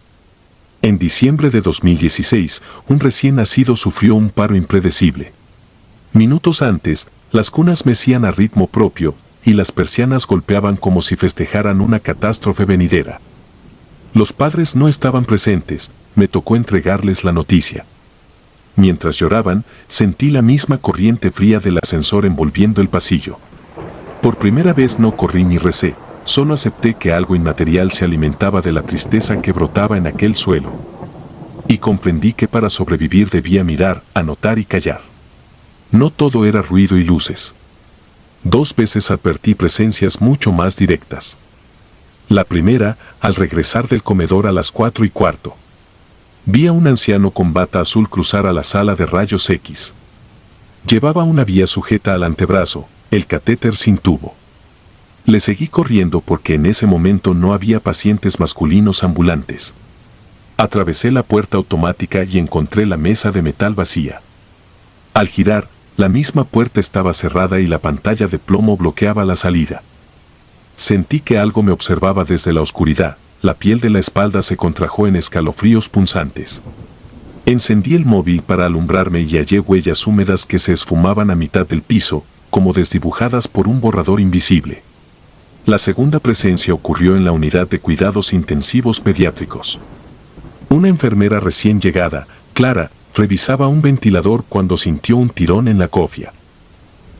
En diciembre de 2016, un recién nacido sufrió un paro impredecible. Minutos antes, las cunas mecían a ritmo propio, y las persianas golpeaban como si festejaran una catástrofe venidera. Los padres no estaban presentes, me tocó entregarles la noticia. Mientras lloraban, sentí la misma corriente fría del ascensor envolviendo el pasillo. Por primera vez no corrí ni recé, solo acepté que algo inmaterial se alimentaba de la tristeza que brotaba en aquel suelo. Y comprendí que para sobrevivir debía mirar, anotar y callar. No todo era ruido y luces. 2 veces advertí presencias mucho más directas. La primera, al regresar del comedor a las 4:15. Vi a un anciano con bata azul cruzar a la sala de rayos X. Llevaba una vía sujeta al antebrazo, el catéter sin tubo. Le seguí corriendo porque en ese momento no había pacientes masculinos ambulantes. Atravesé la puerta automática y encontré la mesa de metal vacía. Al girar, la misma puerta estaba cerrada y la pantalla de plomo bloqueaba la salida. Sentí que algo me observaba desde la oscuridad, la piel de la espalda se contrajo en escalofríos punzantes. Encendí el móvil para alumbrarme y hallé huellas húmedas que se esfumaban a mitad del piso, como desdibujadas por un borrador invisible. La segunda presencia ocurrió en la unidad de cuidados intensivos pediátricos. Una enfermera recién llegada, Clara, revisaba un ventilador cuando sintió un tirón en la cofia.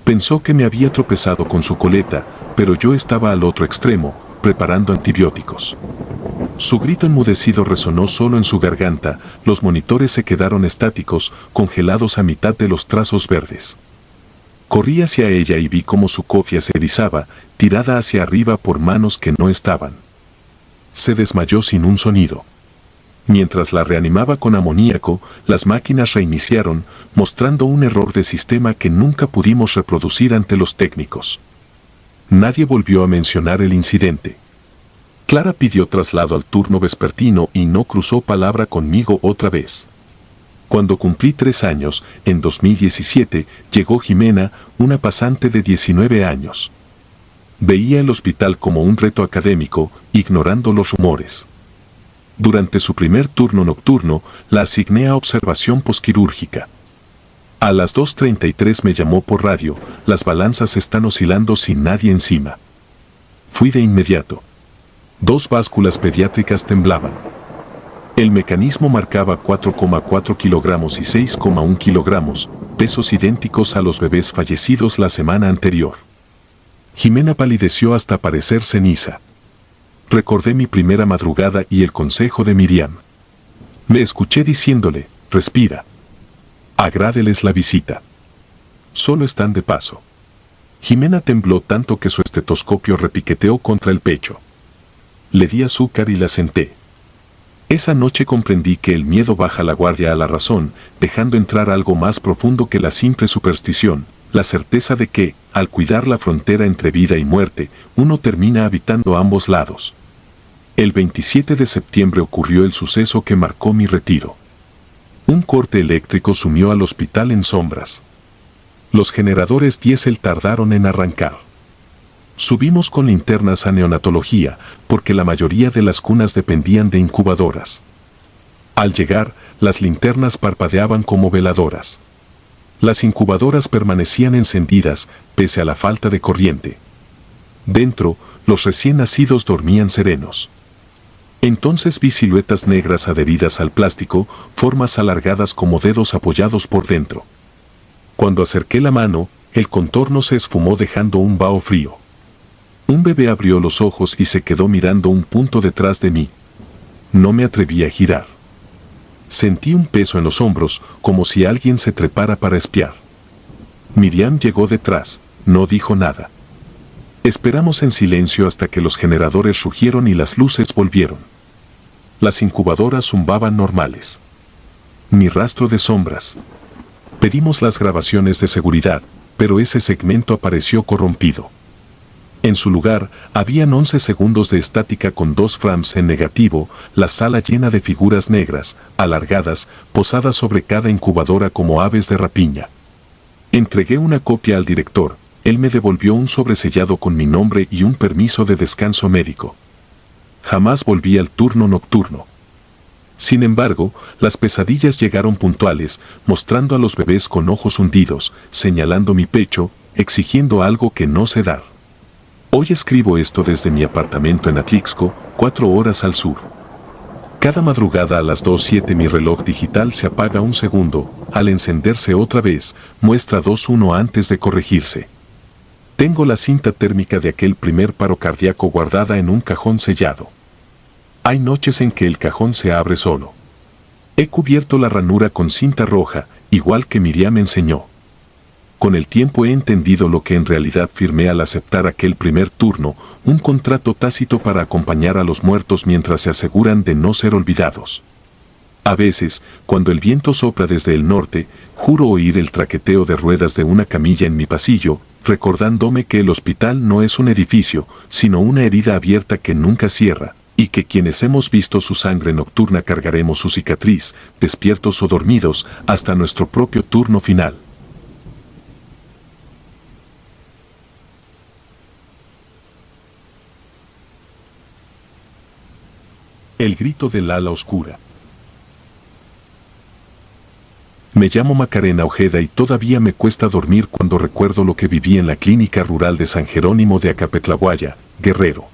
Pensó que me había tropezado con su coleta, pero yo estaba al otro extremo, preparando antibióticos. Su grito enmudecido resonó solo en su garganta, los monitores se quedaron estáticos, congelados a mitad de los trazos verdes. Corrí hacia ella y vi cómo su cofia se erizaba, tirada hacia arriba por manos que no estaban. Se desmayó sin un sonido. Mientras la reanimaba con amoníaco, las máquinas reiniciaron, mostrando un error de sistema que nunca pudimos reproducir ante los técnicos. Nadie volvió a mencionar el incidente. Clara pidió traslado al turno vespertino y no cruzó palabra conmigo otra vez. Cuando cumplí 3 años, en 2017, llegó Jimena, una pasante de 19 años. Veía el hospital como un reto académico, ignorando los rumores. Durante su primer turno nocturno, la asigné a observación posquirúrgica. A las 2:33 me llamó por radio, las balanzas están oscilando sin nadie encima. Fui de inmediato. 2 básculas pediátricas temblaban. El mecanismo marcaba 4,4 kilogramos y 6,1 kilogramos, pesos idénticos a los bebés fallecidos la semana anterior. Jimena palideció hasta parecer ceniza. Recordé mi primera madrugada y el consejo de Miriam. Me escuché diciéndole, respira. Agrádeles la visita. Solo están de paso. Jimena tembló tanto que su estetoscopio repiqueteó contra el pecho. Le di azúcar y la senté. Esa noche comprendí que el miedo baja la guardia a la razón, dejando entrar algo más profundo que la simple superstición, la certeza de que, al cuidar la frontera entre vida y muerte, uno termina habitando ambos lados. El 27 de septiembre ocurrió el suceso que marcó mi retiro. Un corte eléctrico sumió al hospital en sombras. Los generadores diésel tardaron en arrancar. Subimos con linternas a neonatología, porque la mayoría de las cunas dependían de incubadoras. Al llegar, las linternas parpadeaban como veladoras. Las incubadoras permanecían encendidas, pese a la falta de corriente. Dentro, los recién nacidos dormían serenos. Entonces vi siluetas negras adheridas al plástico, formas alargadas como dedos apoyados por dentro. Cuando acerqué la mano, el contorno se esfumó dejando un vaho frío. Un bebé abrió los ojos y se quedó mirando un punto detrás de mí. No me atreví a girar. Sentí un peso en los hombros, como si alguien se trepara para espiar. Miriam llegó detrás, no dijo nada. Esperamos en silencio hasta que los generadores rugieron y las luces volvieron. Las incubadoras zumbaban normales. Ni rastro de sombras. Pedimos las grabaciones de seguridad, pero ese segmento apareció corrompido. En su lugar, habían 11 segundos de estática con 2 frames en negativo, la sala llena de figuras negras, alargadas, posadas sobre cada incubadora como aves de rapiña. Entregué una copia al director, él me devolvió un sobresellado con mi nombre y un permiso de descanso médico. Jamás volví al turno nocturno. Sin embargo, las pesadillas llegaron puntuales, mostrando a los bebés con ojos hundidos, señalando mi pecho, exigiendo algo que no sé dar. Hoy escribo esto desde mi apartamento en Atlixco, 4 horas al sur. Cada madrugada a las 2:07 mi reloj digital se apaga un segundo, al encenderse otra vez, muestra 2:1 antes de corregirse. Tengo la cinta térmica de aquel primer paro cardíaco guardada en un cajón sellado. Hay noches en que el cajón se abre solo. He cubierto la ranura con cinta roja, igual que Miriam me enseñó. Con el tiempo he entendido lo que en realidad firmé al aceptar aquel primer turno, un contrato tácito para acompañar a los muertos mientras se aseguran de no ser olvidados. A veces, cuando el viento sopla desde el norte, juro oír el traqueteo de ruedas de una camilla en mi pasillo, recordándome que el hospital no es un edificio, sino una herida abierta que nunca cierra, y que quienes hemos visto su sangre nocturna cargaremos su cicatriz, despiertos o dormidos, hasta nuestro propio turno final. El grito del ala oscura. Me llamo Macarena Ojeda y todavía me cuesta dormir cuando recuerdo lo que viví en la clínica rural de San Jerónimo de Acapetlahuaya, Guerrero.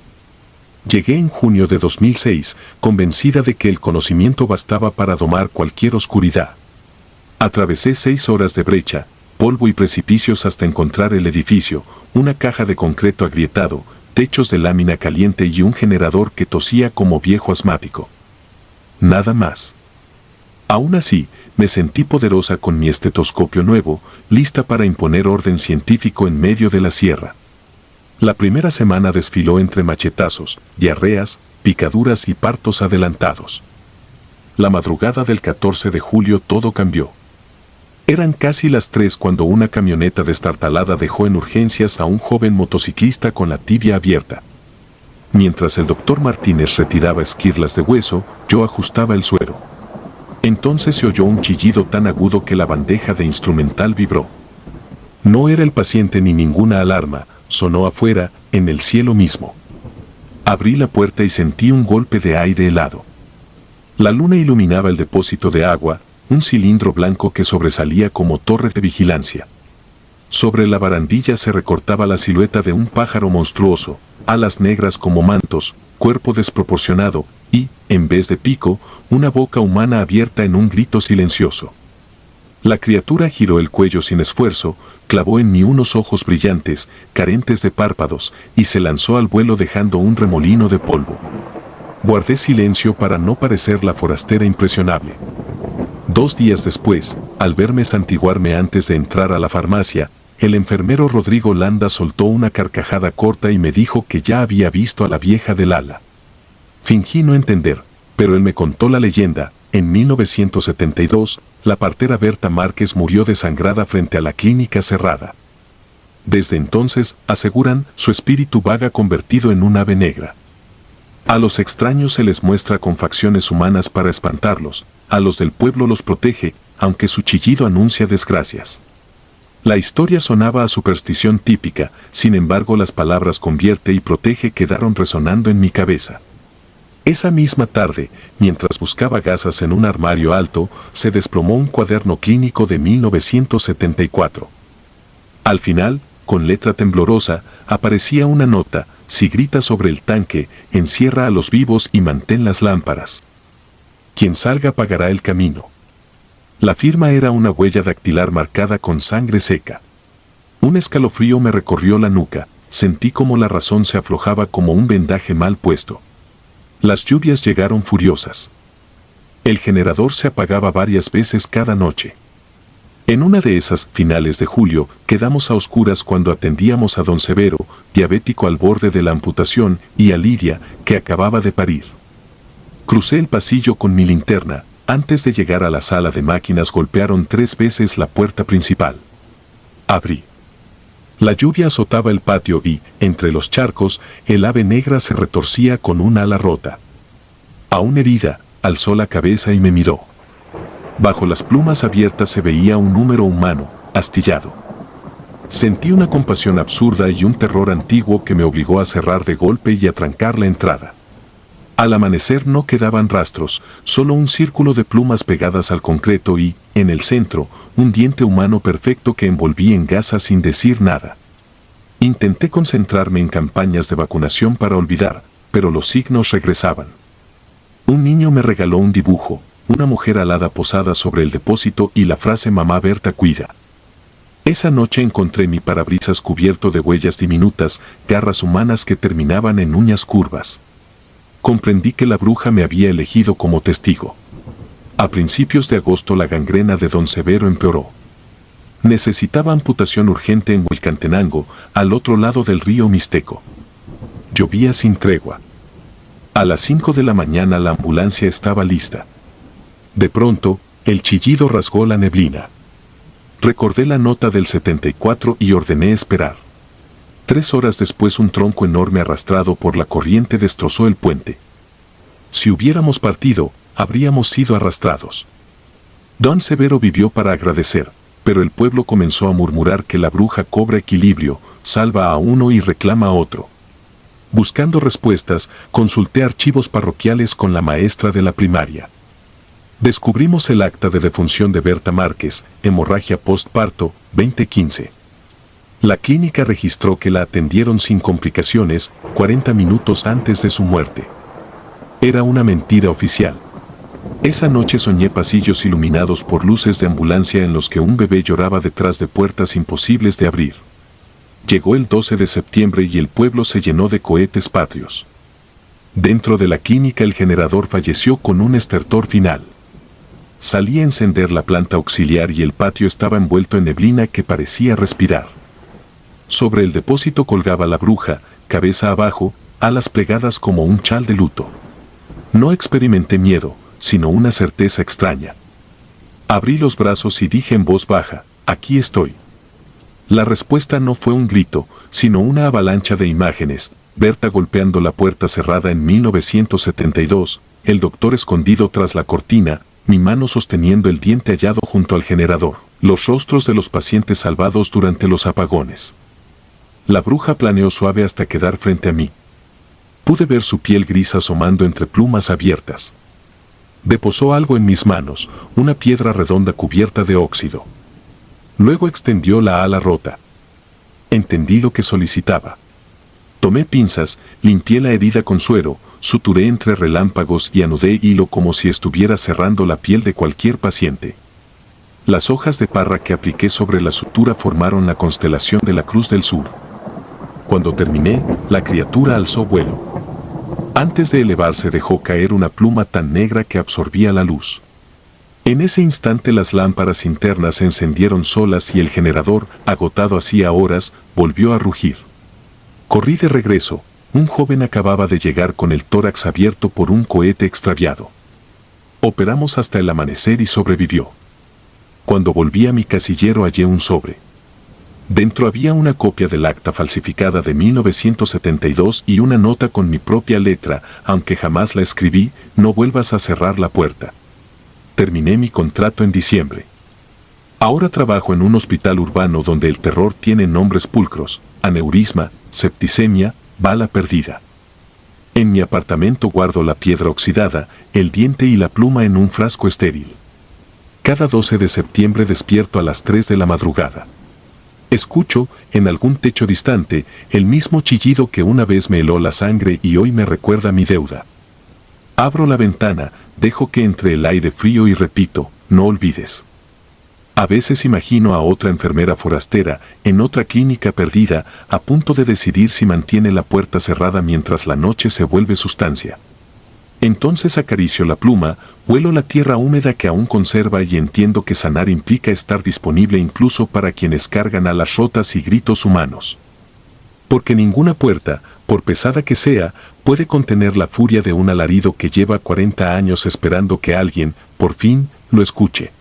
Llegué en junio de 2006, convencida de que el conocimiento bastaba para domar cualquier oscuridad. Atravesé 6 horas de brecha, polvo y precipicios hasta encontrar el edificio, una caja de concreto agrietado, techos de lámina caliente y un generador que tosía como viejo asmático. Nada más. Aún así, me sentí poderosa con mi estetoscopio nuevo, lista para imponer orden científico en medio de la sierra. La primera semana desfiló entre machetazos, diarreas, picaduras y partos adelantados. La madrugada del 14 de julio todo cambió. Eran casi las 3 cuando una camioneta destartalada dejó en urgencias a un joven motociclista con la tibia abierta. Mientras el doctor Martínez retiraba esquirlas de hueso, yo ajustaba el suero. Entonces se oyó un chillido tan agudo que la bandeja de instrumental vibró. No era el paciente ni ninguna alarma, sonó afuera, en el cielo mismo. Abrí la puerta y sentí un golpe de aire helado. La luna iluminaba el depósito de agua, un cilindro blanco que sobresalía como torre de vigilancia. Sobre la barandilla se recortaba la silueta de un pájaro monstruoso, alas negras como mantos, cuerpo desproporcionado y, en vez de pico, una boca humana abierta en un grito silencioso. La criatura giró el cuello sin esfuerzo, clavó en mí unos ojos brillantes, carentes de párpados, y se lanzó al vuelo dejando un remolino de polvo. Guardé silencio para no parecer la forastera impresionable. 2 días después, al verme santiguarme antes de entrar a la farmacia, el enfermero Rodrigo Landa soltó una carcajada corta y me dijo que ya había visto a la vieja del ala. Fingí no entender, pero él me contó la leyenda. En 1972, la partera Berta Márquez murió desangrada frente a la clínica cerrada. Desde entonces, aseguran, su espíritu vaga convertido en un ave negra. A los extraños se les muestra con facciones humanas para espantarlos, a los del pueblo los protege, aunque su chillido anuncia desgracias. La historia sonaba a superstición típica, sin embargo las palabras convierte y protege quedaron resonando en mi cabeza. Esa misma tarde, mientras buscaba gasas en un armario alto, se desplomó un cuaderno clínico de 1974. Al final, con letra temblorosa, aparecía una nota: si gritas sobre el tanque, encierra a los vivos y mantén las lámparas. Quien salga pagará el camino. La firma era una huella dactilar marcada con sangre seca. Un escalofrío me recorrió la nuca, sentí como la razón se aflojaba como un vendaje mal puesto. Las lluvias llegaron furiosas. El generador se apagaba varias veces cada noche. En una de esas, finales de julio, quedamos a oscuras cuando atendíamos a don Severo, diabético al borde de la amputación, y a Lidia, que acababa de parir. Crucé el pasillo con mi linterna. Antes de llegar a la sala de máquinas golpearon 3 veces la puerta principal. Abrí. La lluvia azotaba el patio y, entre los charcos, el ave negra se retorcía con un ala rota. Aún herida, alzó la cabeza y me miró. Bajo las plumas abiertas se veía un número humano, astillado. Sentí una compasión absurda y un terror antiguo que me obligó a cerrar de golpe y a trancar la entrada. Al amanecer no quedaban rastros, solo un círculo de plumas pegadas al concreto y, en el centro, un diente humano perfecto que envolví en gasa sin decir nada. Intenté concentrarme en campañas de vacunación para olvidar, pero los signos regresaban. Un niño me regaló un dibujo, una mujer alada posada sobre el depósito y la frase «Mamá Berta cuida». Esa noche encontré mi parabrisas cubierto de huellas diminutas, garras humanas que terminaban en uñas curvas. Comprendí que la bruja me había elegido como testigo. A principios de agosto la gangrena de don Severo empeoró. Necesitaba amputación urgente en Huilcantenango, al otro lado del río Mixteco. Llovía sin tregua. A las 5 de la mañana la ambulancia estaba lista. De pronto, el chillido rasgó la neblina. Recordé la nota del 74 y ordené esperar. 3 horas después un tronco enorme arrastrado por la corriente destrozó el puente. Si hubiéramos partido, habríamos sido arrastrados. Don Severo vivió para agradecer, pero el pueblo comenzó a murmurar que la bruja cobra equilibrio, salva a uno y reclama a otro. Buscando respuestas, consulté archivos parroquiales con la maestra de la primaria. Descubrimos el acta de defunción de Berta Márquez, hemorragia postparto, 2015. La clínica registró que la atendieron sin complicaciones 40 minutos antes de su muerte. Era una mentira oficial. Esa noche soñé pasillos iluminados por luces de ambulancia en los que un bebé lloraba detrás de puertas imposibles de abrir. Llegó el 12 de septiembre y el pueblo se llenó de cohetes patrios. Dentro de la clínica el generador falleció con un estertor final. Salí a encender la planta auxiliar y el patio estaba envuelto en neblina que parecía respirar. Sobre el depósito colgaba la bruja, cabeza abajo, alas plegadas como un chal de luto. No experimenté miedo, sino una certeza extraña. Abrí los brazos y dije en voz baja, aquí estoy. La respuesta no fue un grito, sino una avalancha de imágenes, Berta golpeando la puerta cerrada en 1972, el doctor escondido tras la cortina, mi mano sosteniendo el diente hallado junto al generador, los rostros de los pacientes salvados durante los apagones. La bruja planeó suave hasta quedar frente a mí. Pude ver su piel gris asomando entre plumas abiertas. Deposó algo en mis manos, una piedra redonda cubierta de óxido. Luego extendió la ala rota. Entendí lo que solicitaba. Tomé pinzas, limpié la herida con suero, suturé entre relámpagos y anudé hilo como si estuviera cerrando la piel de cualquier paciente. Las hojas de parra que apliqué sobre la sutura formaron la constelación de la Cruz del Sur. Cuando terminé, la criatura alzó vuelo. Antes de elevarse dejó caer una pluma tan negra que absorbía la luz. En ese instante las lámparas internas se encendieron solas y el generador, agotado hacía horas, volvió a rugir. Corrí de regreso. Un joven acababa de llegar con el tórax abierto por un cohete extraviado. Operamos hasta el amanecer y sobrevivió. Cuando volví a mi casillero hallé un sobre. Dentro había una copia del acta falsificada de 1972 y una nota con mi propia letra, aunque jamás la escribí, no vuelvas a cerrar la puerta. Terminé mi contrato en diciembre. Ahora trabajo en un hospital urbano donde el terror tiene nombres pulcros, aneurisma, septicemia, bala perdida. En mi apartamento guardo la piedra oxidada, el diente y la pluma en un frasco estéril. Cada 12 de septiembre despierto a las 3 de la madrugada. Escucho, en algún techo distante, el mismo chillido que una vez me heló la sangre y hoy me recuerda mi deuda. Abro la ventana, dejo que entre el aire frío y repito, no olvides. A veces imagino a otra enfermera forastera, en otra clínica perdida, a punto de decidir si mantiene la puerta cerrada mientras la noche se vuelve sustancia. Entonces acaricio la pluma, huelo la tierra húmeda que aún conserva y entiendo que sanar implica estar disponible incluso para quienes cargan alas rotas y gritos humanos. Porque ninguna puerta, por pesada que sea, puede contener la furia de un alarido que lleva 40 años esperando que alguien, por fin, lo escuche.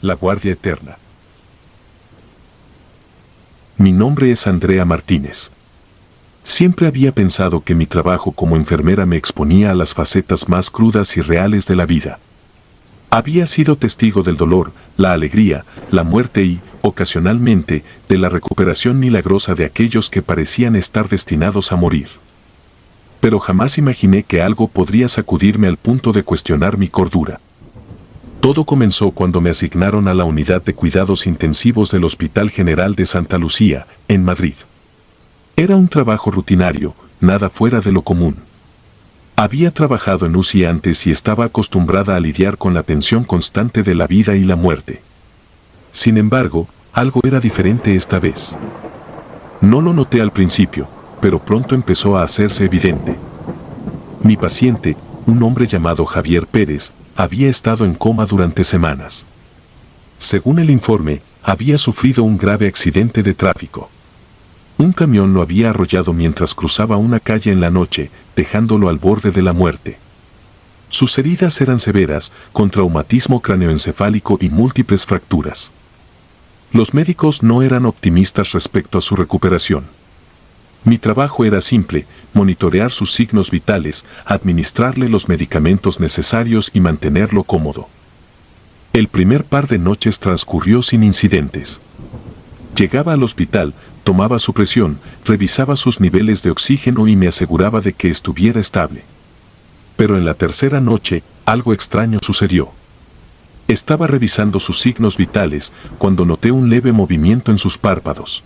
La Guardia Eterna. Mi nombre es Andrea Martínez. Siempre había pensado que mi trabajo como enfermera me exponía a las facetas más crudas y reales de la vida. Había sido testigo del dolor, la alegría, la muerte y, ocasionalmente, de la recuperación milagrosa de aquellos que parecían estar destinados a morir. Pero jamás imaginé que algo podría sacudirme al punto de cuestionar mi cordura. Todo comenzó cuando me asignaron a la unidad de cuidados intensivos del Hospital General de Santa Lucía, en Madrid. Era un trabajo rutinario, nada fuera de lo común. Había trabajado en UCI antes y estaba acostumbrada a lidiar con la tensión constante de la vida y la muerte. Sin embargo, algo era diferente esta vez. No lo noté al principio, pero pronto empezó a hacerse evidente. Mi paciente, un hombre llamado Javier Pérez, había estado en coma durante semanas. Según el informe, había sufrido un grave accidente de tráfico. Un camión lo había arrollado mientras cruzaba una calle en la noche, dejándolo al borde de la muerte. Sus heridas eran severas, con traumatismo craneoencefálico y múltiples fracturas. Los médicos no eran optimistas respecto a su recuperación. Mi trabajo era simple: monitorear sus signos vitales, administrarle los medicamentos necesarios y mantenerlo cómodo. El primer par de noches transcurrió sin incidentes. Llegaba al hospital, tomaba su presión, revisaba sus niveles de oxígeno y me aseguraba de que estuviera estable. Pero en la tercera noche, algo extraño sucedió. Estaba revisando sus signos vitales cuando noté un leve movimiento en sus párpados.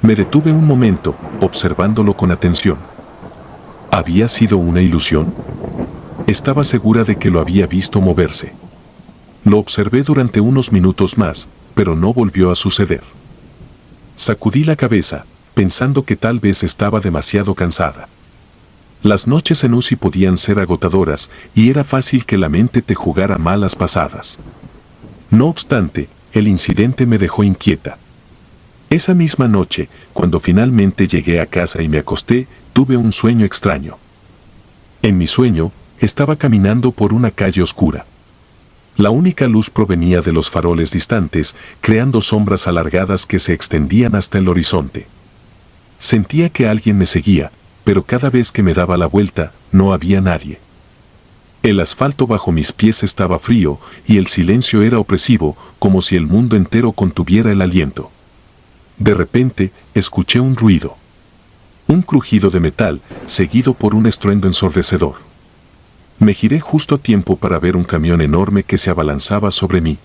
Me detuve un momento, observándolo con atención. ¿Había sido una ilusión? Estaba segura de que lo había visto moverse. Lo observé durante unos minutos más, pero no volvió a suceder. Sacudí la cabeza, pensando que tal vez estaba demasiado cansada. Las noches en UCI podían ser agotadoras y era fácil que la mente te jugara malas pasadas. No obstante, el incidente me dejó inquieta. Esa misma noche, cuando finalmente llegué a casa y me acosté, tuve un sueño extraño. En mi sueño, estaba caminando por una calle oscura. La única luz provenía de los faroles distantes, creando sombras alargadas que se extendían hasta el horizonte. Sentía que alguien me seguía, pero cada vez que me daba la vuelta, no había nadie. El asfalto bajo mis pies estaba frío y el silencio era opresivo, como si el mundo entero contuviera el aliento. De repente, escuché un ruido. Un crujido de metal, seguido por un estruendo ensordecedor. Me giré justo a tiempo para ver un camión enorme que se abalanzaba sobre mí.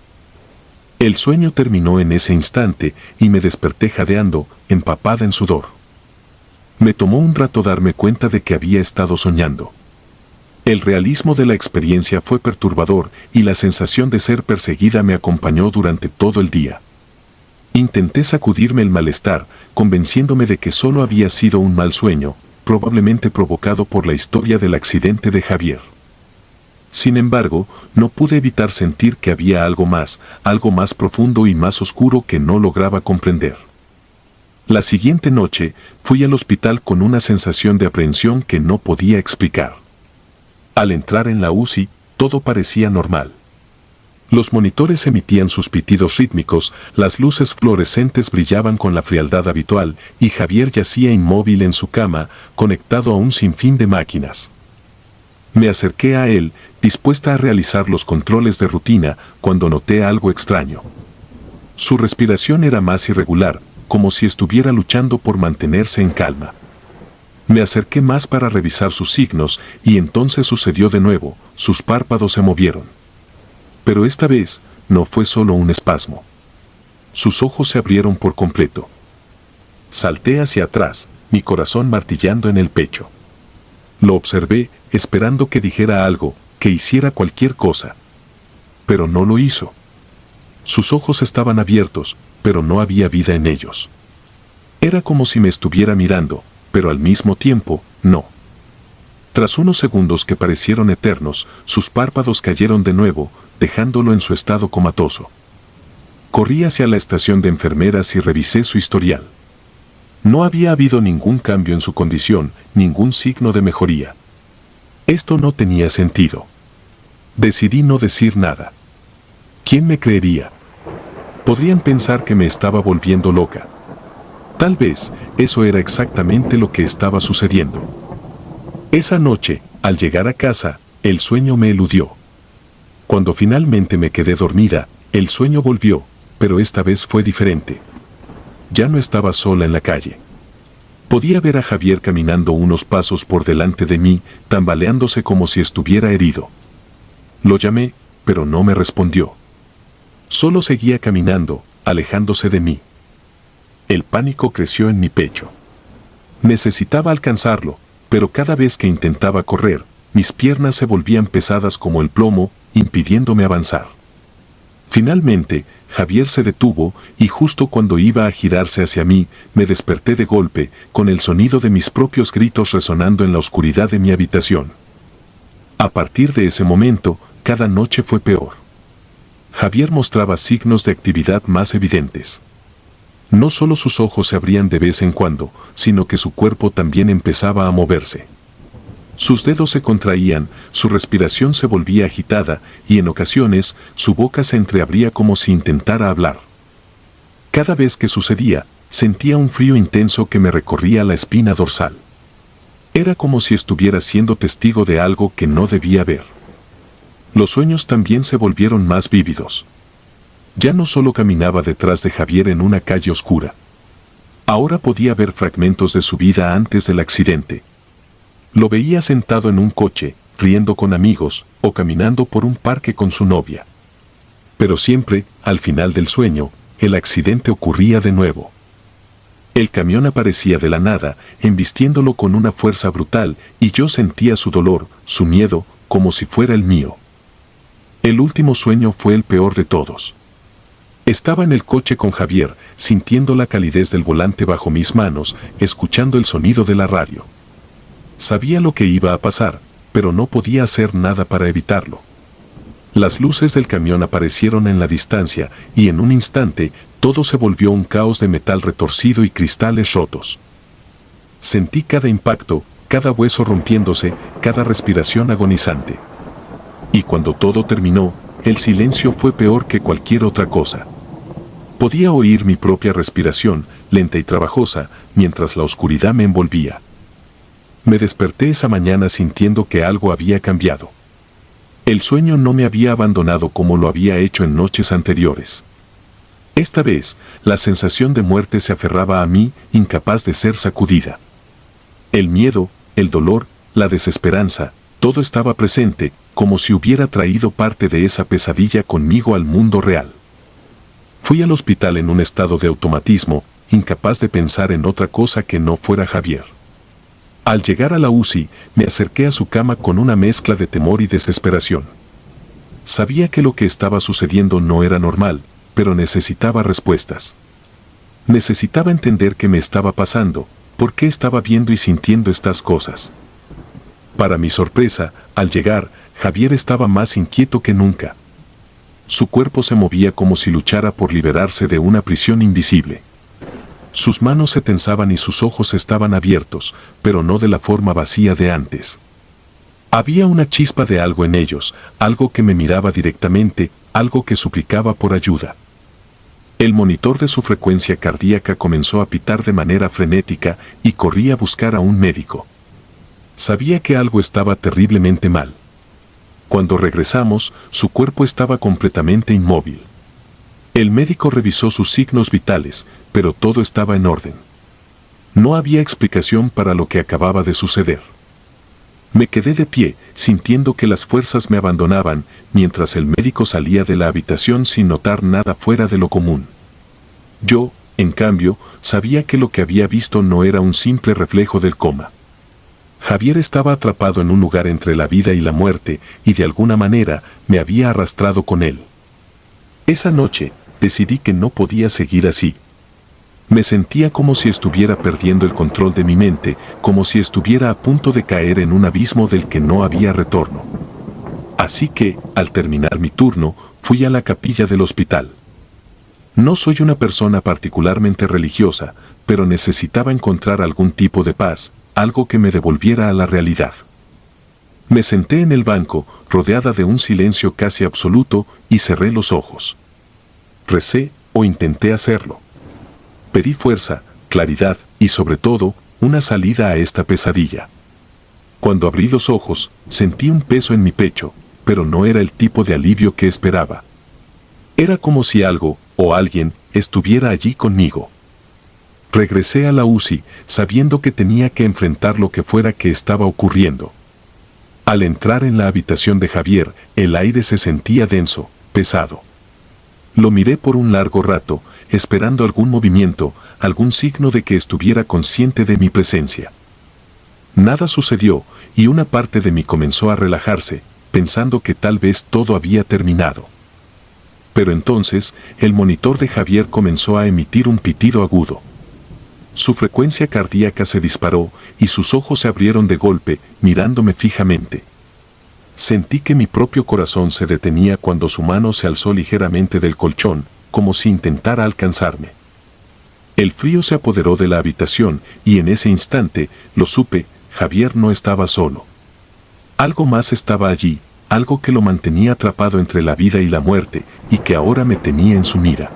El sueño terminó en ese instante y me desperté jadeando, empapada en sudor. Me tomó un rato darme cuenta de que había estado soñando. El realismo de la experiencia fue perturbador y la sensación de ser perseguida me acompañó durante todo el día. Intenté sacudirme el malestar, convenciéndome de que solo había sido un mal sueño, probablemente provocado por la historia del accidente de Javier. Sin embargo, no pude evitar sentir que había algo más profundo y más oscuro que no lograba comprender. La siguiente noche, fui al hospital con una sensación de aprehensión que no podía explicar. Al entrar en la UCI, todo parecía normal. Los monitores emitían sus pitidos rítmicos, las luces fluorescentes brillaban con la frialdad habitual y Javier yacía inmóvil en su cama, conectado a un sinfín de máquinas. Me acerqué a él, dispuesta a realizar los controles de rutina, cuando noté algo extraño. Su respiración era más irregular, como si estuviera luchando por mantenerse en calma. Me acerqué más para revisar sus signos y entonces sucedió de nuevo, sus párpados se movieron. Pero esta vez, no fue solo un espasmo. Sus ojos se abrieron por completo. Salté hacia atrás, mi corazón martillando en el pecho. Lo observé, esperando que dijera algo, que hiciera cualquier cosa. Pero no lo hizo. Sus ojos estaban abiertos, pero no había vida en ellos. Era como si me estuviera mirando, pero al mismo tiempo, no. Tras unos segundos que parecieron eternos, sus párpados cayeron de nuevo, dejándolo en su estado comatoso. Corrí hacia la estación de enfermeras y revisé su historial. No había habido ningún cambio en su condición, ningún signo de mejoría. Esto no tenía sentido. Decidí no decir nada. ¿Quién me creería? Podrían pensar que me estaba volviendo loca. Tal vez, eso era exactamente lo que estaba sucediendo. Esa noche, al llegar a casa, el sueño me eludió. Cuando finalmente me quedé dormida, el sueño volvió, pero esta vez fue diferente. Ya no estaba sola en la calle. Podía ver a Javier caminando unos pasos por delante de mí, tambaleándose como si estuviera herido. Lo llamé, pero no me respondió. Solo seguía caminando, alejándose de mí. El pánico creció en mi pecho. Necesitaba alcanzarlo, pero cada vez que intentaba correr, mis piernas se volvían pesadas como el plomo, impidiéndome avanzar. Finalmente, Javier se detuvo y justo cuando iba a girarse hacia mí, me desperté de golpe, con el sonido de mis propios gritos resonando en la oscuridad de mi habitación. A partir de ese momento, cada noche fue peor. Javier mostraba signos de actividad más evidentes. No solo sus ojos se abrían de vez en cuando, sino que su cuerpo también empezaba a moverse. Sus dedos se contraían, su respiración se volvía agitada y en ocasiones su boca se entreabría como si intentara hablar. Cada vez que sucedía, sentía un frío intenso que me recorría la espina dorsal. Era como si estuviera siendo testigo de algo que no debía ver. Los sueños también se volvieron más vívidos. Ya no solo caminaba detrás de Javier en una calle oscura. Ahora podía ver fragmentos de su vida antes del accidente. Lo veía sentado en un coche, riendo con amigos, o caminando por un parque con su novia. Pero siempre, al final del sueño, el accidente ocurría de nuevo. El camión aparecía de la nada, embistiéndolo con una fuerza brutal, y yo sentía su dolor, su miedo, como si fuera el mío. El último sueño fue el peor de todos. Estaba en el coche con Javier, sintiendo la calidez del volante bajo mis manos, escuchando el sonido de la radio. Sabía lo que iba a pasar, pero no podía hacer nada para evitarlo. Las luces del camión aparecieron en la distancia, y en un instante, todo se volvió un caos de metal retorcido y cristales rotos. Sentí cada impacto, cada hueso rompiéndose, cada respiración agonizante. Y cuando todo terminó, el silencio fue peor que cualquier otra cosa. Podía oír mi propia respiración, lenta y trabajosa, mientras la oscuridad me envolvía. Me desperté esa mañana sintiendo que algo había cambiado. El sueño no me había abandonado como lo había hecho en noches anteriores. Esta vez, la sensación de muerte se aferraba a mí, incapaz de ser sacudida. El miedo, el dolor, la desesperanza, todo estaba presente, como si hubiera traído parte de esa pesadilla conmigo al mundo real. Fui al hospital en un estado de automatismo, incapaz de pensar en otra cosa que no fuera Javier. Al llegar a la UCI, me acerqué a su cama con una mezcla de temor y desesperación. Sabía que lo que estaba sucediendo no era normal, pero necesitaba respuestas. Necesitaba entender qué me estaba pasando, por qué estaba viendo y sintiendo estas cosas. Para mi sorpresa, al llegar, Javier estaba más inquieto que nunca. Su cuerpo se movía como si luchara por liberarse de una prisión invisible. Sus manos se tensaban y sus ojos estaban abiertos, pero no de la forma vacía de antes. Había una chispa de algo en ellos, algo que me miraba directamente, algo que suplicaba por ayuda. El monitor de su frecuencia cardíaca comenzó a pitar de manera frenética y corrí a buscar a un médico. Sabía que algo estaba terriblemente mal. Cuando regresamos, su cuerpo estaba completamente inmóvil. El médico revisó sus signos vitales, pero todo estaba en orden. No había explicación para lo que acababa de suceder. Me quedé de pie, sintiendo que las fuerzas me abandonaban, mientras el médico salía de la habitación sin notar nada fuera de lo común. Yo, en cambio, sabía que lo que había visto no era un simple reflejo del coma. Javier estaba atrapado en un lugar entre la vida y la muerte, y de alguna manera me había arrastrado con él. Esa noche, decidí que no podía seguir así. Me sentía como si estuviera perdiendo el control de mi mente, como si estuviera a punto de caer en un abismo del que no había retorno. Así que, al terminar mi turno, fui a la capilla del hospital. No soy una persona particularmente religiosa, pero necesitaba encontrar algún tipo de paz, algo que me devolviera a la realidad. Me senté en el banco, rodeada de un silencio casi absoluto, y cerré los ojos. Recé, o intenté hacerlo. Pedí fuerza, claridad y sobre todo, una salida a esta pesadilla. Cuando abrí los ojos, sentí un peso en mi pecho, pero no era el tipo de alivio que esperaba. Era como si algo, o alguien, estuviera allí conmigo. Regresé a la UCI, sabiendo que tenía que enfrentar lo que fuera que estaba ocurriendo. Al entrar en la habitación de Javier, el aire se sentía denso, pesado. Lo miré por un largo rato, esperando algún movimiento, algún signo de que estuviera consciente de mi presencia. Nada sucedió, y una parte de mí comenzó a relajarse, pensando que tal vez todo había terminado. Pero entonces, el monitor de Javier comenzó a emitir un pitido agudo. Su frecuencia cardíaca se disparó, y sus ojos se abrieron de golpe, mirándome fijamente. Sentí que mi propio corazón se detenía cuando su mano se alzó ligeramente del colchón, como si intentara alcanzarme. El frío se apoderó de la habitación y en ese instante, lo supe, Javier no estaba solo. Algo más estaba allí, algo que lo mantenía atrapado entre la vida y la muerte y que ahora me tenía en su mira.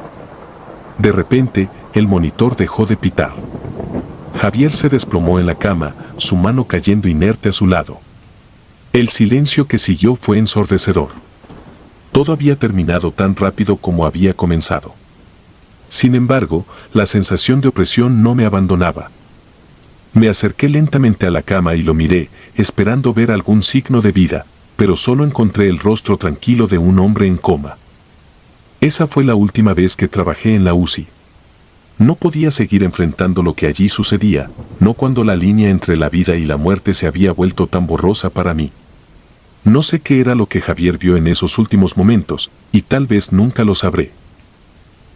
De repente, el monitor dejó de pitar. Javier se desplomó en la cama, su mano cayendo inerte a su lado. El silencio que siguió fue ensordecedor. Todo había terminado tan rápido como había comenzado. Sin embargo, la sensación de opresión no me abandonaba. Me acerqué lentamente a la cama y lo miré, esperando ver algún signo de vida, pero solo encontré el rostro tranquilo de un hombre en coma. Esa fue la última vez que trabajé en la UCI. No podía seguir enfrentando lo que allí sucedía, no cuando la línea entre la vida y la muerte se había vuelto tan borrosa para mí. No sé qué era lo que Javier vio en esos últimos momentos, y tal vez nunca lo sabré.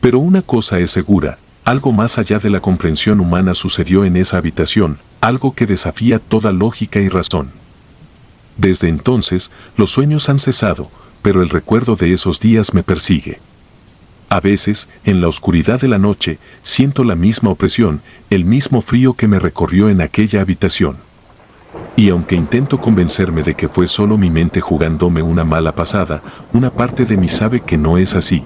Pero una cosa es segura, algo más allá de la comprensión humana sucedió en esa habitación, algo que desafía toda lógica y razón. Desde entonces, los sueños han cesado, pero el recuerdo de esos días me persigue. A veces, en la oscuridad de la noche, siento la misma opresión, el mismo frío que me recorrió en aquella habitación. Y aunque intento convencerme de que fue solo mi mente jugándome una mala pasada, una parte de mí sabe que no es así.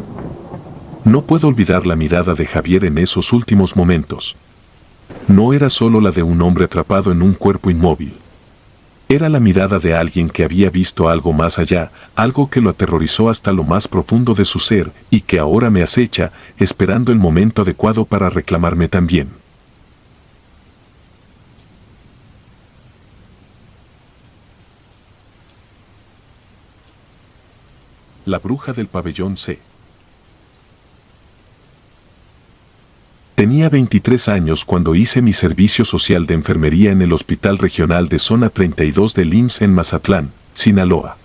No puedo olvidar la mirada de Javier en esos últimos momentos. No era solo la de un hombre atrapado en un cuerpo inmóvil. Era la mirada de alguien que había visto algo más allá, algo que lo aterrorizó hasta lo más profundo de su ser y que ahora me acecha, esperando el momento adecuado para reclamarme también. La bruja del pabellón C. Tenía 23 años cuando hice mi servicio social de enfermería en el Hospital Regional de Zona 32 del IMSS en Mazatlán, Sinaloa.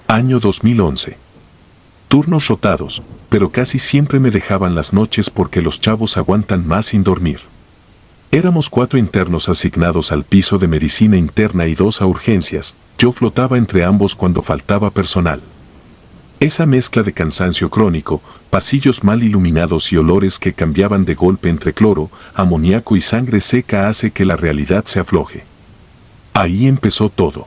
Año 2011. Turnos rotados, pero casi siempre me dejaban las noches porque los chavos aguantan más sin dormir. Éramos 4 internos asignados al piso de medicina interna y 2 a urgencias, yo flotaba entre ambos cuando faltaba personal. Esa mezcla de cansancio crónico, pasillos mal iluminados y olores que cambiaban de golpe entre cloro, amoníaco y sangre seca hace que la realidad se afloje. Ahí empezó todo.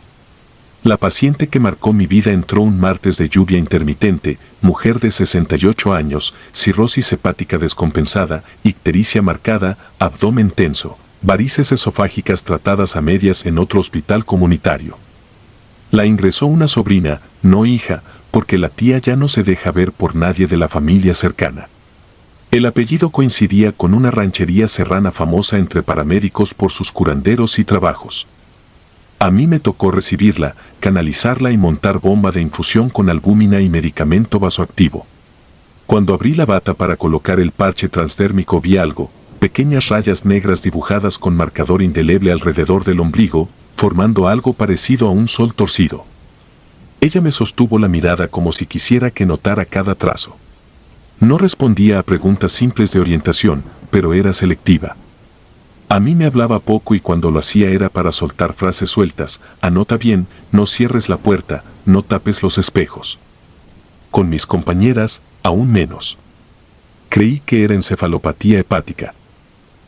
La paciente que marcó mi vida entró un martes de lluvia intermitente, mujer de 68 años, cirrosis hepática descompensada, ictericia marcada, abdomen tenso, varices esofágicas tratadas a medias en otro hospital comunitario. La ingresó una sobrina, no hija, porque la tía ya no se deja ver por nadie de la familia cercana. El apellido coincidía con una ranchería serrana famosa entre paramédicos por sus curanderos y trabajos. A mí me tocó recibirla, canalizarla y montar bomba de infusión con albúmina y medicamento vasoactivo. Cuando abrí la bata para colocar el parche transdérmico vi algo, pequeñas rayas negras dibujadas con marcador indeleble alrededor del ombligo, formando algo parecido a un sol torcido. Ella me sostuvo la mirada como si quisiera que notara cada trazo. No respondía a preguntas simples de orientación, pero era selectiva. A mí me hablaba poco y cuando lo hacía era para soltar frases sueltas, anota bien, no cierres la puerta, no tapes los espejos. Con mis compañeras, aún menos. Creí que era encefalopatía hepática.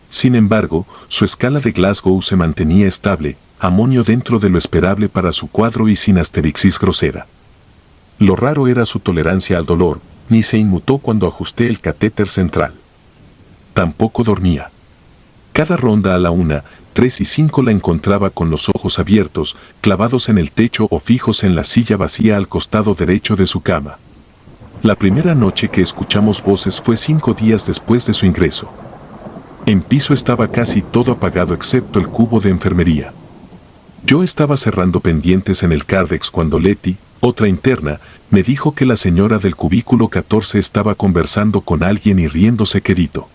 Sin embargo, su escala de Glasgow se mantenía estable, amonio dentro de lo esperable para su cuadro y sin asterixis grosera. Lo raro era su tolerancia al dolor, ni se inmutó cuando ajusté el catéter central. Tampoco dormía. Cada ronda a la 1, 3 y 5 la encontraba con los ojos abiertos, clavados en el techo o fijos en la silla vacía al costado derecho de su cama. La primera noche que escuchamos voces fue 5 días después de su ingreso. En piso estaba casi todo apagado excepto el cubo de enfermería. Yo estaba cerrando pendientes en el Cardex cuando Leti, otra interna, me dijo que la señora del cubículo 14 estaba conversando con alguien y riéndose quedito.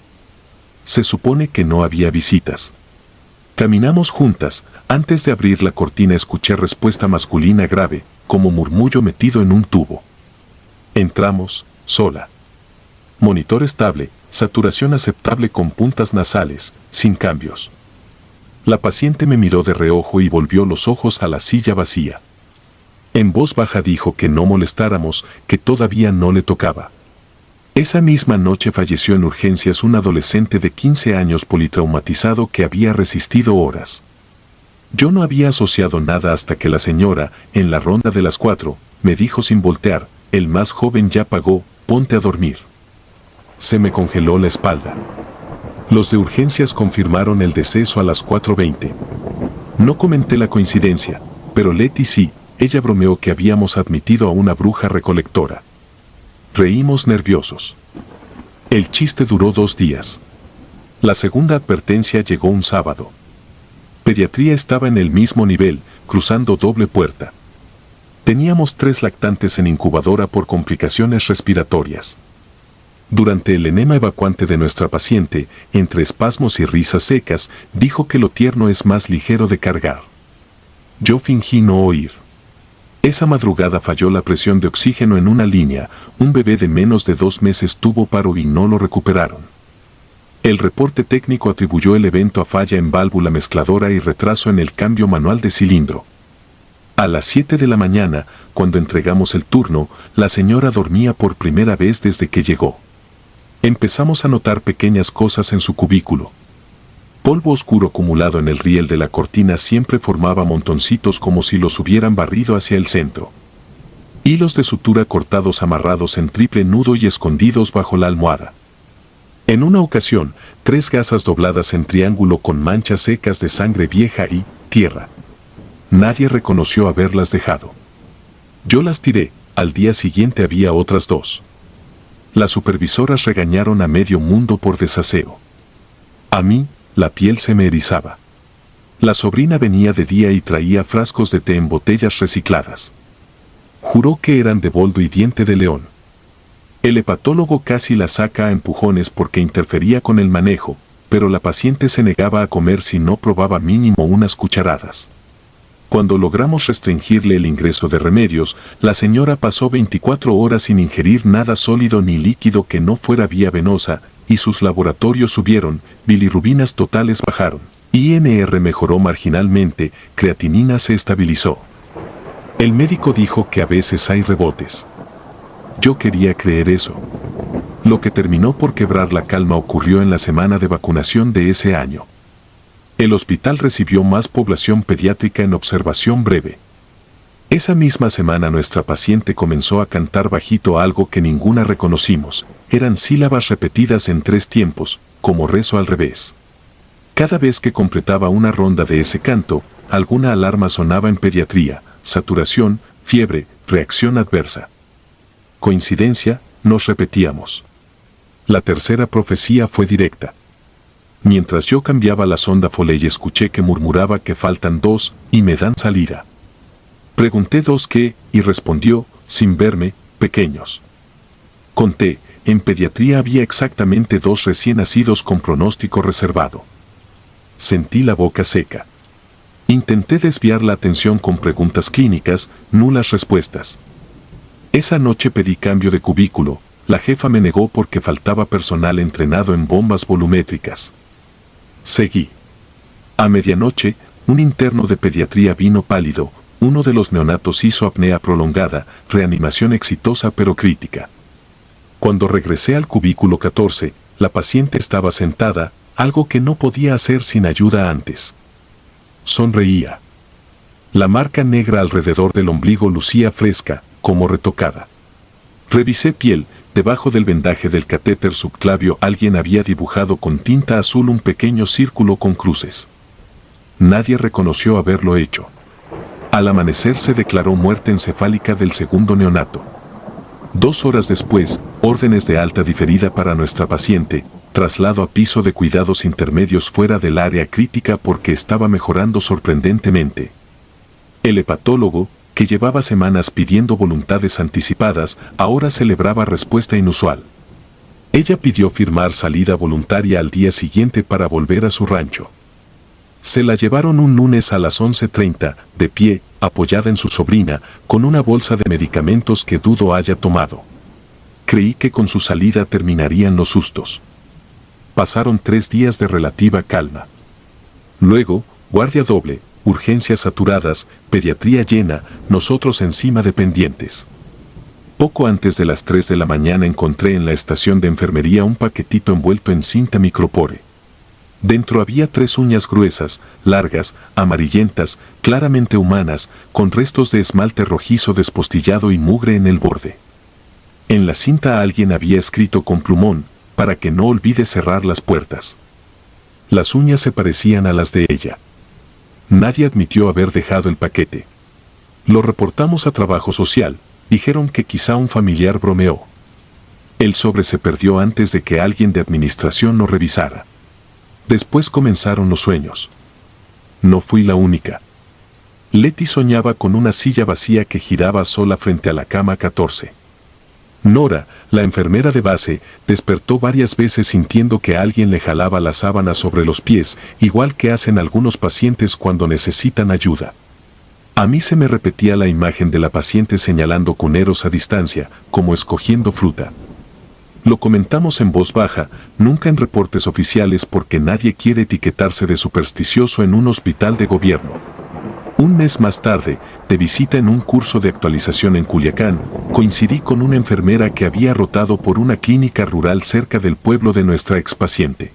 Se supone que no había visitas. Caminamos juntas, antes de abrir la cortina escuché respuesta masculina grave, como murmullo metido en un tubo. Entramos, sola. Monitor estable, saturación aceptable con puntas nasales, sin cambios. La paciente me miró de reojo y volvió los ojos a la silla vacía. En voz baja dijo que no molestáramos, que todavía no le tocaba. Esa misma noche falleció en urgencias un adolescente de 15 años politraumatizado que había resistido horas. Yo no había asociado nada hasta que la señora, en la ronda de las 4, me dijo sin voltear, el más joven ya pagó, ponte a dormir. Se me congeló la espalda. Los de urgencias confirmaron el deceso a las 4:20. No comenté la coincidencia, pero Leti sí, ella bromeó que habíamos admitido a una bruja recolectora. Reímos nerviosos. El chiste duró 2 días. La segunda advertencia llegó un sábado. Pediatría estaba en el mismo nivel, cruzando doble puerta. Teníamos 3 lactantes en incubadora por complicaciones respiratorias. Durante el enema evacuante de nuestra paciente, entre espasmos y risas secas, dijo que lo tierno es más ligero de cargar. Yo fingí no oír. Esa madrugada falló la presión de oxígeno en una línea, un bebé de menos de 2 meses tuvo paro y no lo recuperaron. El reporte técnico atribuyó el evento a falla en válvula mezcladora y retraso en el cambio manual de cilindro. A las 7 de la mañana, cuando entregamos el turno, la señora dormía por primera vez desde que llegó. Empezamos a notar pequeñas cosas en su cubículo. Polvo oscuro acumulado en el riel de la cortina siempre formaba montoncitos como si los hubieran barrido hacia el centro. Hilos de sutura cortados amarrados en triple nudo y escondidos bajo la almohada. En una ocasión, 3 gasas dobladas en triángulo con manchas secas de sangre vieja y tierra. Nadie reconoció haberlas dejado. Yo las tiré, al día siguiente había otras 2. Las supervisoras regañaron a medio mundo por desaseo. A mí, la piel se me erizaba. La sobrina venía de día y traía frascos de té en botellas recicladas. Juró que eran de boldo y diente de león. El hepatólogo casi la saca a empujones porque interfería con el manejo, pero la paciente se negaba a comer si no probaba mínimo unas cucharadas. Cuando logramos restringirle el ingreso de remedios, la señora pasó 24 horas sin ingerir nada sólido ni líquido que no fuera vía venosa, y sus laboratorios subieron, bilirrubinas totales bajaron, INR mejoró marginalmente, creatinina se estabilizó. El médico dijo que a veces hay rebotes. Yo quería creer eso. Lo que terminó por quebrar la calma ocurrió en la semana de vacunación de ese año. El hospital recibió más población pediátrica en observación breve. Esa misma semana nuestra paciente comenzó a cantar bajito algo que ninguna reconocimos. Eran sílabas repetidas en 3 tiempos, como rezo al revés. Cada vez que completaba una ronda de ese canto, alguna alarma sonaba en pediatría, saturación, fiebre, reacción adversa. Coincidencia, nos repetíamos. La tercera profecía fue directa. Mientras yo cambiaba la sonda Foley escuché que murmuraba que faltan 2 y me dan salida. Pregunté 2 qué y respondió, sin verme, pequeños. Conté, en pediatría había exactamente 2 recién nacidos con pronóstico reservado. Sentí la boca seca. Intenté desviar la atención con preguntas clínicas, nulas respuestas. Esa noche pedí cambio de cubículo, la jefa me negó porque faltaba personal entrenado en bombas volumétricas. Seguí. A medianoche, un interno de pediatría vino pálido, uno de los neonatos hizo apnea prolongada, reanimación exitosa pero crítica. Cuando regresé al cubículo 14, la paciente estaba sentada, algo que no podía hacer sin ayuda antes. Sonreía. La marca negra alrededor del ombligo lucía fresca, como retocada. Revisé piel, debajo del vendaje del catéter subclavio alguien había dibujado con tinta azul un pequeño círculo con cruces. Nadie reconoció haberlo hecho. Al amanecer se declaró muerte encefálica del segundo neonato. 2 horas después, órdenes de alta diferida para nuestra paciente, traslado a piso de cuidados intermedios fuera del área crítica porque estaba mejorando sorprendentemente. El hepatólogo, que llevaba semanas pidiendo voluntades anticipadas, ahora celebraba respuesta inusual. Ella pidió firmar salida voluntaria al día siguiente para volver a su rancho. Se la llevaron un lunes a las 11:30, de pie, apoyada en su sobrina, con una bolsa de medicamentos que dudo haya tomado. Creí que con su salida terminarían los sustos. Pasaron 3 días de relativa calma. Luego, guardia doble, urgencias saturadas, pediatría llena, nosotros encima de pendientes. Poco antes de las 3 de la mañana encontré en la estación de enfermería un paquetito envuelto en cinta micropore. Dentro había 3 uñas gruesas, largas, amarillentas, claramente humanas, con restos de esmalte rojizo despostillado y mugre en el borde. En la cinta alguien había escrito con plumón, para que no olvide cerrar las puertas. Las uñas se parecían a las de ella. Nadie admitió haber dejado el paquete. Lo reportamos a trabajo social, dijeron que quizá un familiar bromeó. El sobre se perdió antes de que alguien de administración lo revisara. Después comenzaron los sueños. No fui la única. Leti soñaba con una silla vacía que giraba sola frente a la cama 14. Nora, la enfermera de base, despertó varias veces sintiendo que alguien le jalaba la sábana sobre los pies, igual que hacen algunos pacientes cuando necesitan ayuda. A mí se me repetía la imagen de la paciente señalando cuneros a distancia, como escogiendo fruta. Lo comentamos en voz baja, nunca en reportes oficiales porque nadie quiere etiquetarse de supersticioso en un hospital de gobierno. Un mes más tarde, de visita en un curso de actualización en Culiacán, coincidí con una enfermera que había rotado por una clínica rural cerca del pueblo de nuestra expaciente.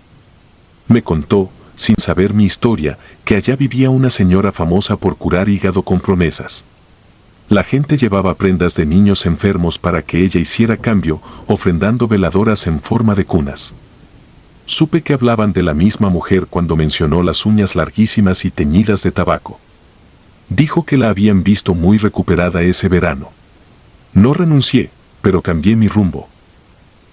Me contó, sin saber mi historia, que allá vivía una señora famosa por curar hígado con promesas. La gente llevaba prendas de niños enfermos para que ella hiciera cambio, ofrendando veladoras en forma de cunas. Supe que hablaban de la misma mujer cuando mencionó las uñas larguísimas y teñidas de tabaco. Dijo que la habían visto muy recuperada ese verano. No renuncié, pero cambié mi rumbo.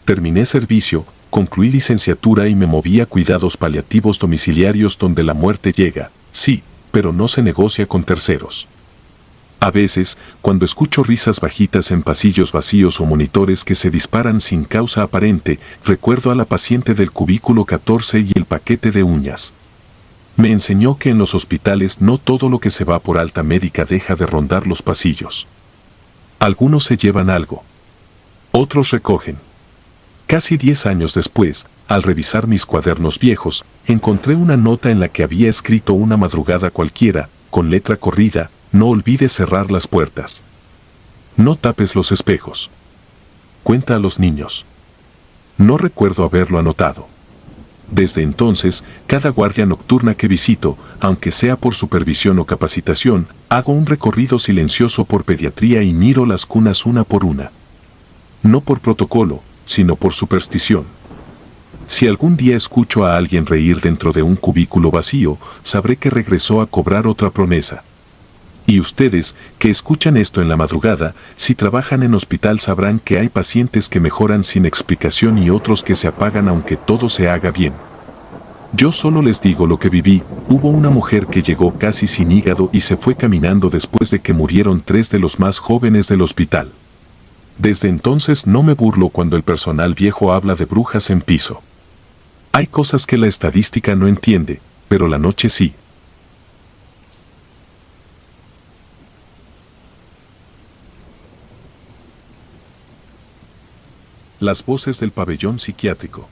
Terminé servicio, concluí licenciatura y me moví a cuidados paliativos domiciliarios donde la muerte llega, sí, pero no se negocia con terceros. A veces, cuando escucho risas bajitas en pasillos vacíos o monitores que se disparan sin causa aparente, recuerdo a la paciente del cubículo 14 y el paquete de uñas. Me enseñó que en los hospitales no todo lo que se va por alta médica deja de rondar los pasillos. Algunos se llevan algo. Otros recogen. Casi 10 años después, al revisar mis cuadernos viejos, encontré una nota en la que había escrito una madrugada cualquiera, con letra corrida: no olvides cerrar las puertas. No tapes los espejos. Cuenta a los niños. No recuerdo haberlo anotado. Desde entonces, cada guardia nocturna que visito, aunque sea por supervisión o capacitación, hago un recorrido silencioso por pediatría y miro las cunas una por una. No por protocolo, sino por superstición. Si algún día escucho a alguien reír dentro de un cubículo vacío, sabré que regresó a cobrar otra promesa. Y ustedes, que escuchan esto en la madrugada, si trabajan en hospital sabrán que hay pacientes que mejoran sin explicación y otros que se apagan aunque todo se haga bien. Yo solo les digo lo que viví. Hubo una mujer que llegó casi sin hígado y se fue caminando después de que murieron 3 de los más jóvenes del hospital. Desde entonces no me burlo cuando el personal viejo habla de brujas en piso. Hay cosas que la estadística no entiende, pero la noche sí. Las voces del pabellón psiquiátrico.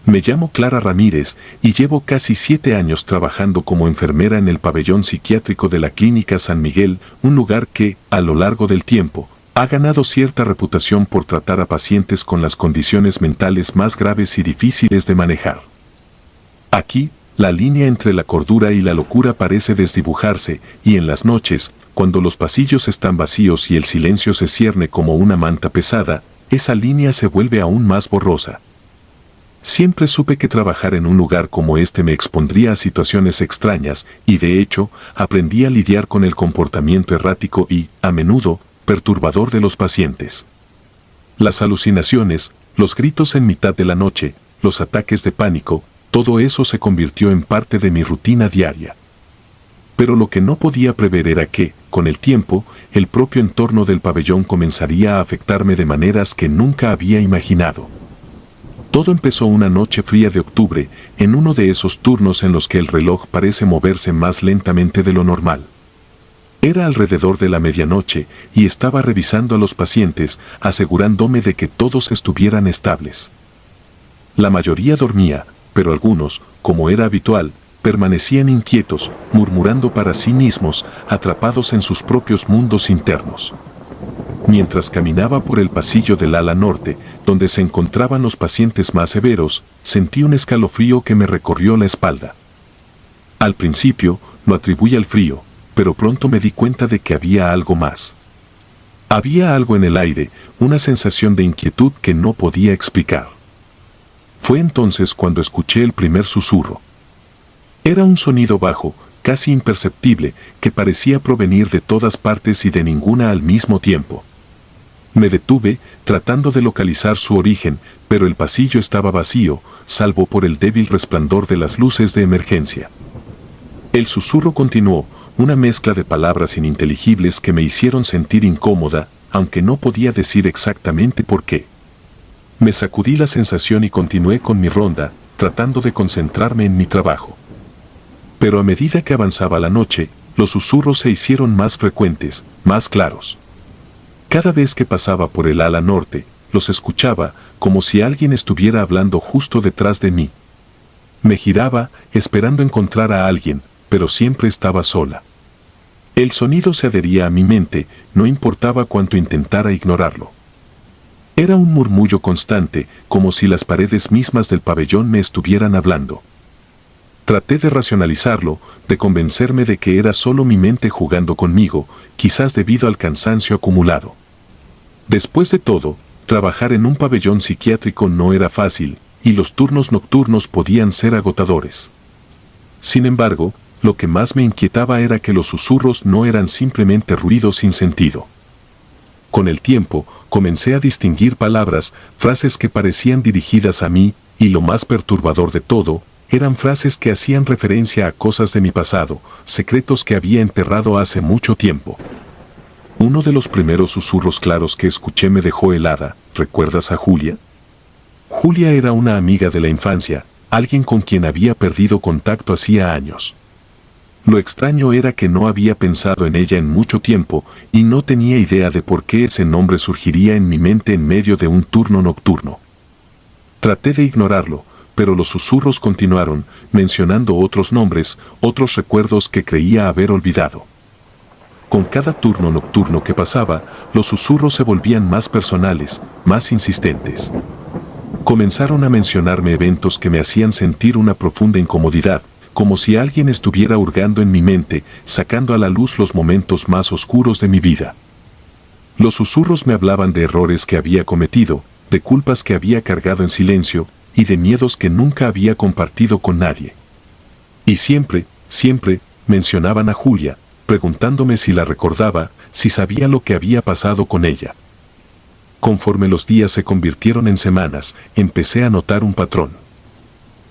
Me llamo Clara Ramírez y llevo casi 7 años trabajando como enfermera en el pabellón psiquiátrico de la Clínica San Miguel, un lugar que, a lo largo del tiempo, ha ganado cierta reputación por tratar a pacientes con las condiciones mentales más graves y difíciles de manejar. Aquí, la línea entre la cordura y la locura parece desdibujarse, y en las noches, cuando los pasillos están vacíos y el silencio se cierne como una manta pesada, esa línea se vuelve aún más borrosa. Siempre supe que trabajar en un lugar como este me expondría a situaciones extrañas, y de hecho, aprendí a lidiar con el comportamiento errático y, a menudo, perturbador de los pacientes. Las alucinaciones, los gritos en mitad de la noche, los ataques de pánico, todo eso se convirtió en parte de mi rutina diaria. Pero lo que no podía prever era que, con el tiempo, el propio entorno del pabellón comenzaría a afectarme de maneras que nunca había imaginado. Todo empezó una noche fría de octubre, en uno de esos turnos en los que el reloj parece moverse más lentamente de lo normal. Era alrededor de la medianoche y estaba revisando a los pacientes, asegurándome de que todos estuvieran estables. La mayoría dormía, pero algunos, como era habitual, permanecían inquietos, murmurando para sí mismos, atrapados en sus propios mundos internos. Mientras caminaba por el pasillo del ala norte, donde se encontraban los pacientes más severos, sentí un escalofrío que me recorrió la espalda. Al principio, lo atribuí al frío, pero pronto me di cuenta de que había algo más. Había algo en el aire, una sensación de inquietud que no podía explicar. Fue entonces cuando escuché el primer susurro. Era un sonido bajo, casi imperceptible, que parecía provenir de todas partes y de ninguna al mismo tiempo. Me detuve, tratando de localizar su origen, pero el pasillo estaba vacío, salvo por el débil resplandor de las luces de emergencia. El susurro continuó, una mezcla de palabras ininteligibles que me hicieron sentir incómoda, aunque no podía decir exactamente por qué. Me sacudí la sensación y continué con mi ronda, tratando de concentrarme en mi trabajo. Pero a medida que avanzaba la noche, los susurros se hicieron más frecuentes, más claros. Cada vez que pasaba por el ala norte, los escuchaba, como si alguien estuviera hablando justo detrás de mí. Me giraba, esperando encontrar a alguien, pero siempre estaba sola. El sonido se adhería a mi mente, no importaba cuánto intentara ignorarlo. Era un murmullo constante, como si las paredes mismas del pabellón me estuvieran hablando. Traté de racionalizarlo, de convencerme de que era solo mi mente jugando conmigo, quizás debido al cansancio acumulado. Después de todo, trabajar en un pabellón psiquiátrico no era fácil, y los turnos nocturnos podían ser agotadores. Sin embargo, lo que más me inquietaba era que los susurros no eran simplemente ruidos sin sentido. Con el tiempo, comencé a distinguir palabras, frases que parecían dirigidas a mí, y lo más perturbador de todo, eran frases que hacían referencia a cosas de mi pasado, secretos que había enterrado hace mucho tiempo. Uno de los primeros susurros claros que escuché me dejó helada. ¿Recuerdas a Julia? Julia era una amiga de la infancia, alguien con quien había perdido contacto hacía años. Lo extraño era que no había pensado en ella en mucho tiempo y no tenía idea de por qué ese nombre surgiría en mi mente en medio de un turno nocturno. Traté de ignorarlo, pero los susurros continuaron, mencionando otros nombres, otros recuerdos que creía haber olvidado. Con cada turno nocturno que pasaba, los susurros se volvían más personales, más insistentes. Comenzaron a mencionarme eventos que me hacían sentir una profunda incomodidad, como si alguien estuviera hurgando en mi mente, sacando a la luz los momentos más oscuros de mi vida. Los susurros me hablaban de errores que había cometido, de culpas que había cargado en silencio, y de miedos que nunca había compartido con nadie. Y siempre, mencionaban a Julia, preguntándome si la recordaba, si sabía lo que había pasado con ella. Conforme los días se convirtieron en semanas, empecé a notar un patrón.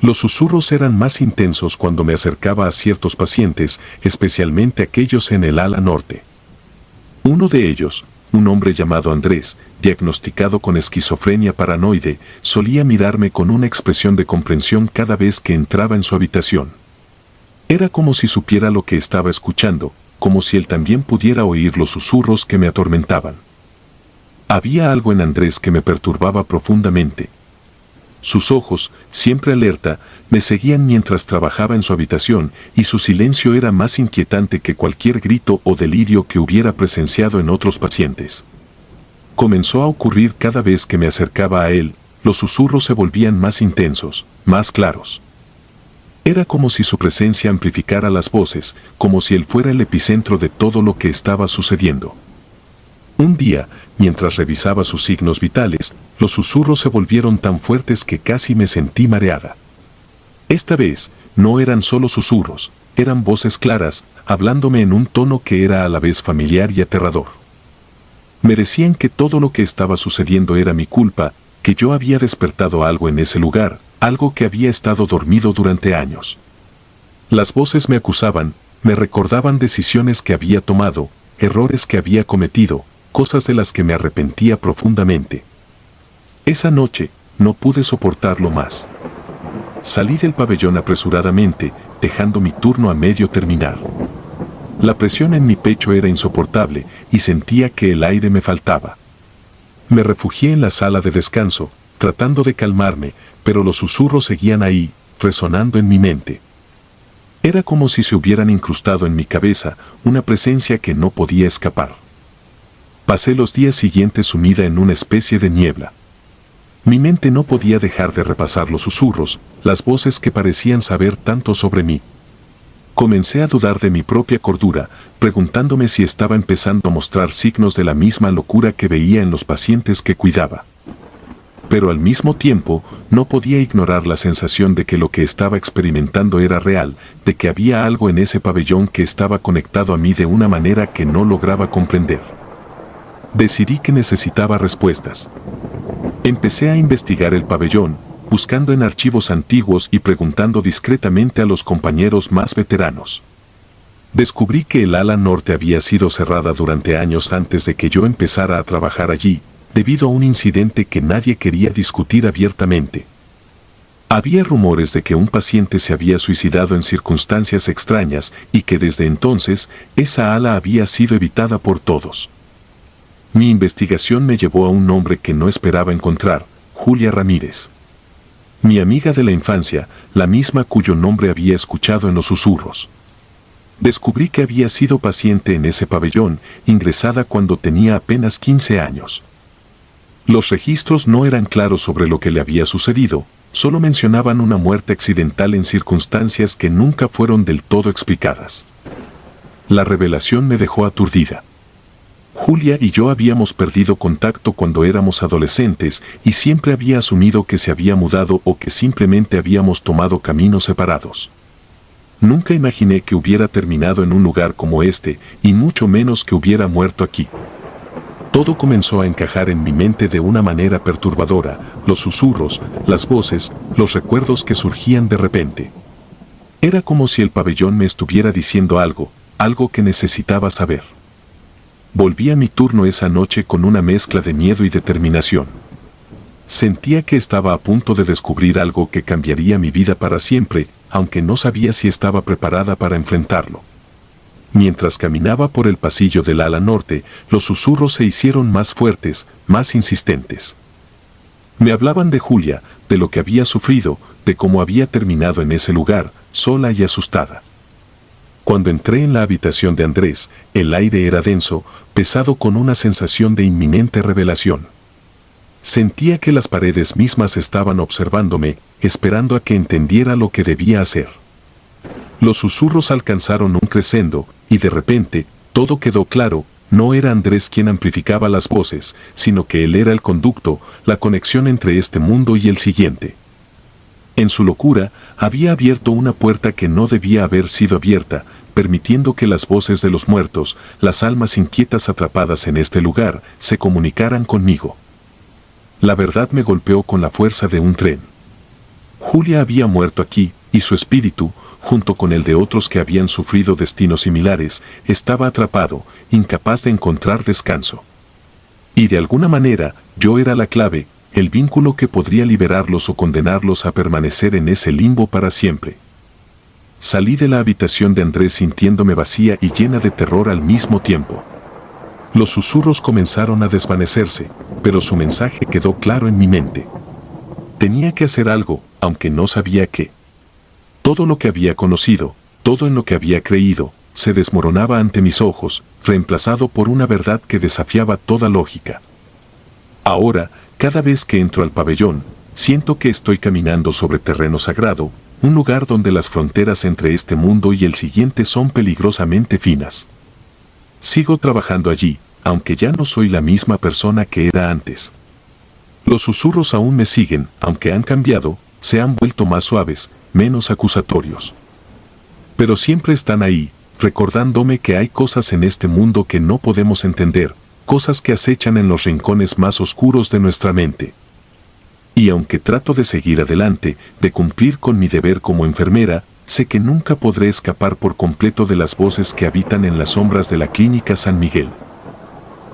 Los susurros eran más intensos cuando me acercaba a ciertos pacientes, especialmente aquellos en el ala norte. Uno de ellos, un hombre llamado Andrés, diagnosticado con esquizofrenia paranoide, solía mirarme con una expresión de comprensión cada vez que entraba en su habitación. Era como si supiera lo que estaba escuchando, como si él también pudiera oír los susurros que me atormentaban. Había algo en Andrés que me perturbaba profundamente. Sus ojos, siempre alerta, me seguían mientras trabajaba en su habitación, y su silencio era más inquietante que cualquier grito o delirio que hubiera presenciado en otros pacientes. Comenzó a ocurrir cada vez que me acercaba a él, los susurros se volvían más intensos, más claros. Era como si su presencia amplificara las voces, como si él fuera el epicentro de todo lo que estaba sucediendo. Un día, mientras revisaba sus signos vitales, los susurros se volvieron tan fuertes que casi me sentí mareada. Esta vez, no eran solo susurros, eran voces claras, hablándome en un tono que era a la vez familiar y aterrador. Me decían que todo lo que estaba sucediendo era mi culpa, que yo había despertado algo en ese lugar, algo que había estado dormido durante años. Las voces me acusaban, me recordaban decisiones que había tomado, errores que había cometido, cosas de las que me arrepentía profundamente. Esa noche, no pude soportarlo más. Salí del pabellón apresuradamente, dejando mi turno a medio terminar. La presión en mi pecho era insoportable y sentía que el aire me faltaba. Me refugié en la sala de descanso, tratando de calmarme, pero los susurros seguían ahí, resonando en mi mente. Era como si se hubieran incrustado en mi cabeza, una presencia que no podía escapar. Pasé los días siguientes sumida en una especie de niebla. Mi mente no podía dejar de repasar los susurros, las voces que parecían saber tanto sobre mí. Comencé a dudar de mi propia cordura, preguntándome si estaba empezando a mostrar signos de la misma locura que veía en los pacientes que cuidaba. Pero al mismo tiempo, no podía ignorar la sensación de que lo que estaba experimentando era real, de que había algo en ese pabellón que estaba conectado a mí de una manera que no lograba comprender. Decidí que necesitaba respuestas. Empecé a investigar el pabellón, buscando en archivos antiguos y preguntando discretamente a los compañeros más veteranos. Descubrí que el ala norte había sido cerrada durante años antes de que yo empezara a trabajar allí, debido a un incidente que nadie quería discutir abiertamente. Había rumores de que un paciente se había suicidado en circunstancias extrañas y que desde entonces esa ala había sido evitada por todos. Mi investigación me llevó a un nombre que no esperaba encontrar, Julia Ramírez. Mi amiga de la infancia, la misma cuyo nombre había escuchado en los susurros. Descubrí que había sido paciente en ese pabellón, ingresada cuando tenía apenas 15 años. Los registros no eran claros sobre lo que le había sucedido, solo mencionaban una muerte accidental en circunstancias que nunca fueron del todo explicadas. La revelación me dejó aturdida. Julia y yo habíamos perdido contacto cuando éramos adolescentes y siempre había asumido que se había mudado o que simplemente habíamos tomado caminos separados. Nunca imaginé que hubiera terminado en un lugar como este y mucho menos que hubiera muerto aquí. Todo comenzó a encajar en mi mente de una manera perturbadora, los susurros, las voces, los recuerdos que surgían de repente. Era como si el pabellón me estuviera diciendo algo que necesitaba saber. Volví a mi turno esa noche con una mezcla de miedo y determinación. Sentía que estaba a punto de descubrir algo que cambiaría mi vida para siempre, aunque no sabía si estaba preparada para enfrentarlo. Mientras caminaba por el pasillo del ala norte, los susurros se hicieron más fuertes, más insistentes. Me hablaban de Julia, de lo que había sufrido, de cómo había terminado en ese lugar, sola y asustada. Cuando entré en la habitación de Andrés, el aire era denso, pesado con una sensación de inminente revelación. Sentía que las paredes mismas estaban observándome, esperando a que entendiera lo que debía hacer. Los susurros alcanzaron un crescendo, y de repente, todo quedó claro, no era Andrés quien amplificaba las voces, sino que él era el conducto, la conexión entre este mundo y el siguiente. En su locura, había abierto una puerta que no debía haber sido abierta, permitiendo que las voces de los muertos, las almas inquietas atrapadas en este lugar, se comunicaran conmigo. La verdad me golpeó con la fuerza de un tren. Julia había muerto aquí, y su espíritu, junto con el de otros que habían sufrido destinos similares, estaba atrapado, incapaz de encontrar descanso. Y de alguna manera, yo era la clave, el vínculo que podría liberarlos o condenarlos a permanecer en ese limbo para siempre. Salí de la habitación de Andrés sintiéndome vacía y llena de terror al mismo tiempo. Los susurros comenzaron a desvanecerse, pero su mensaje quedó claro en mi mente. Tenía que hacer algo, aunque no sabía qué. Todo lo que había conocido, todo en lo que había creído, se desmoronaba ante mis ojos, reemplazado por una verdad que desafiaba toda lógica. Ahora, cada vez que entro al pabellón, siento que estoy caminando sobre terreno sagrado, un lugar donde las fronteras entre este mundo y el siguiente son peligrosamente finas. Sigo trabajando allí, aunque ya no soy la misma persona que era antes. Los susurros aún me siguen, aunque han cambiado, se han vuelto más suaves, menos acusatorios. Pero siempre están ahí, recordándome que hay cosas en este mundo que no podemos entender, cosas que acechan en los rincones más oscuros de nuestra mente. Y aunque trato de seguir adelante, de cumplir con mi deber como enfermera, sé que nunca podré escapar por completo de las voces que habitan en las sombras de la Clínica San Miguel.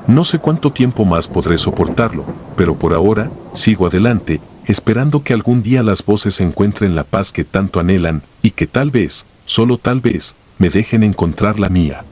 No sé cuánto tiempo más podré soportarlo, pero por ahora, sigo adelante, esperando que algún día las voces encuentren la paz que tanto anhelan y que tal vez, solo tal vez, me dejen encontrar la mía.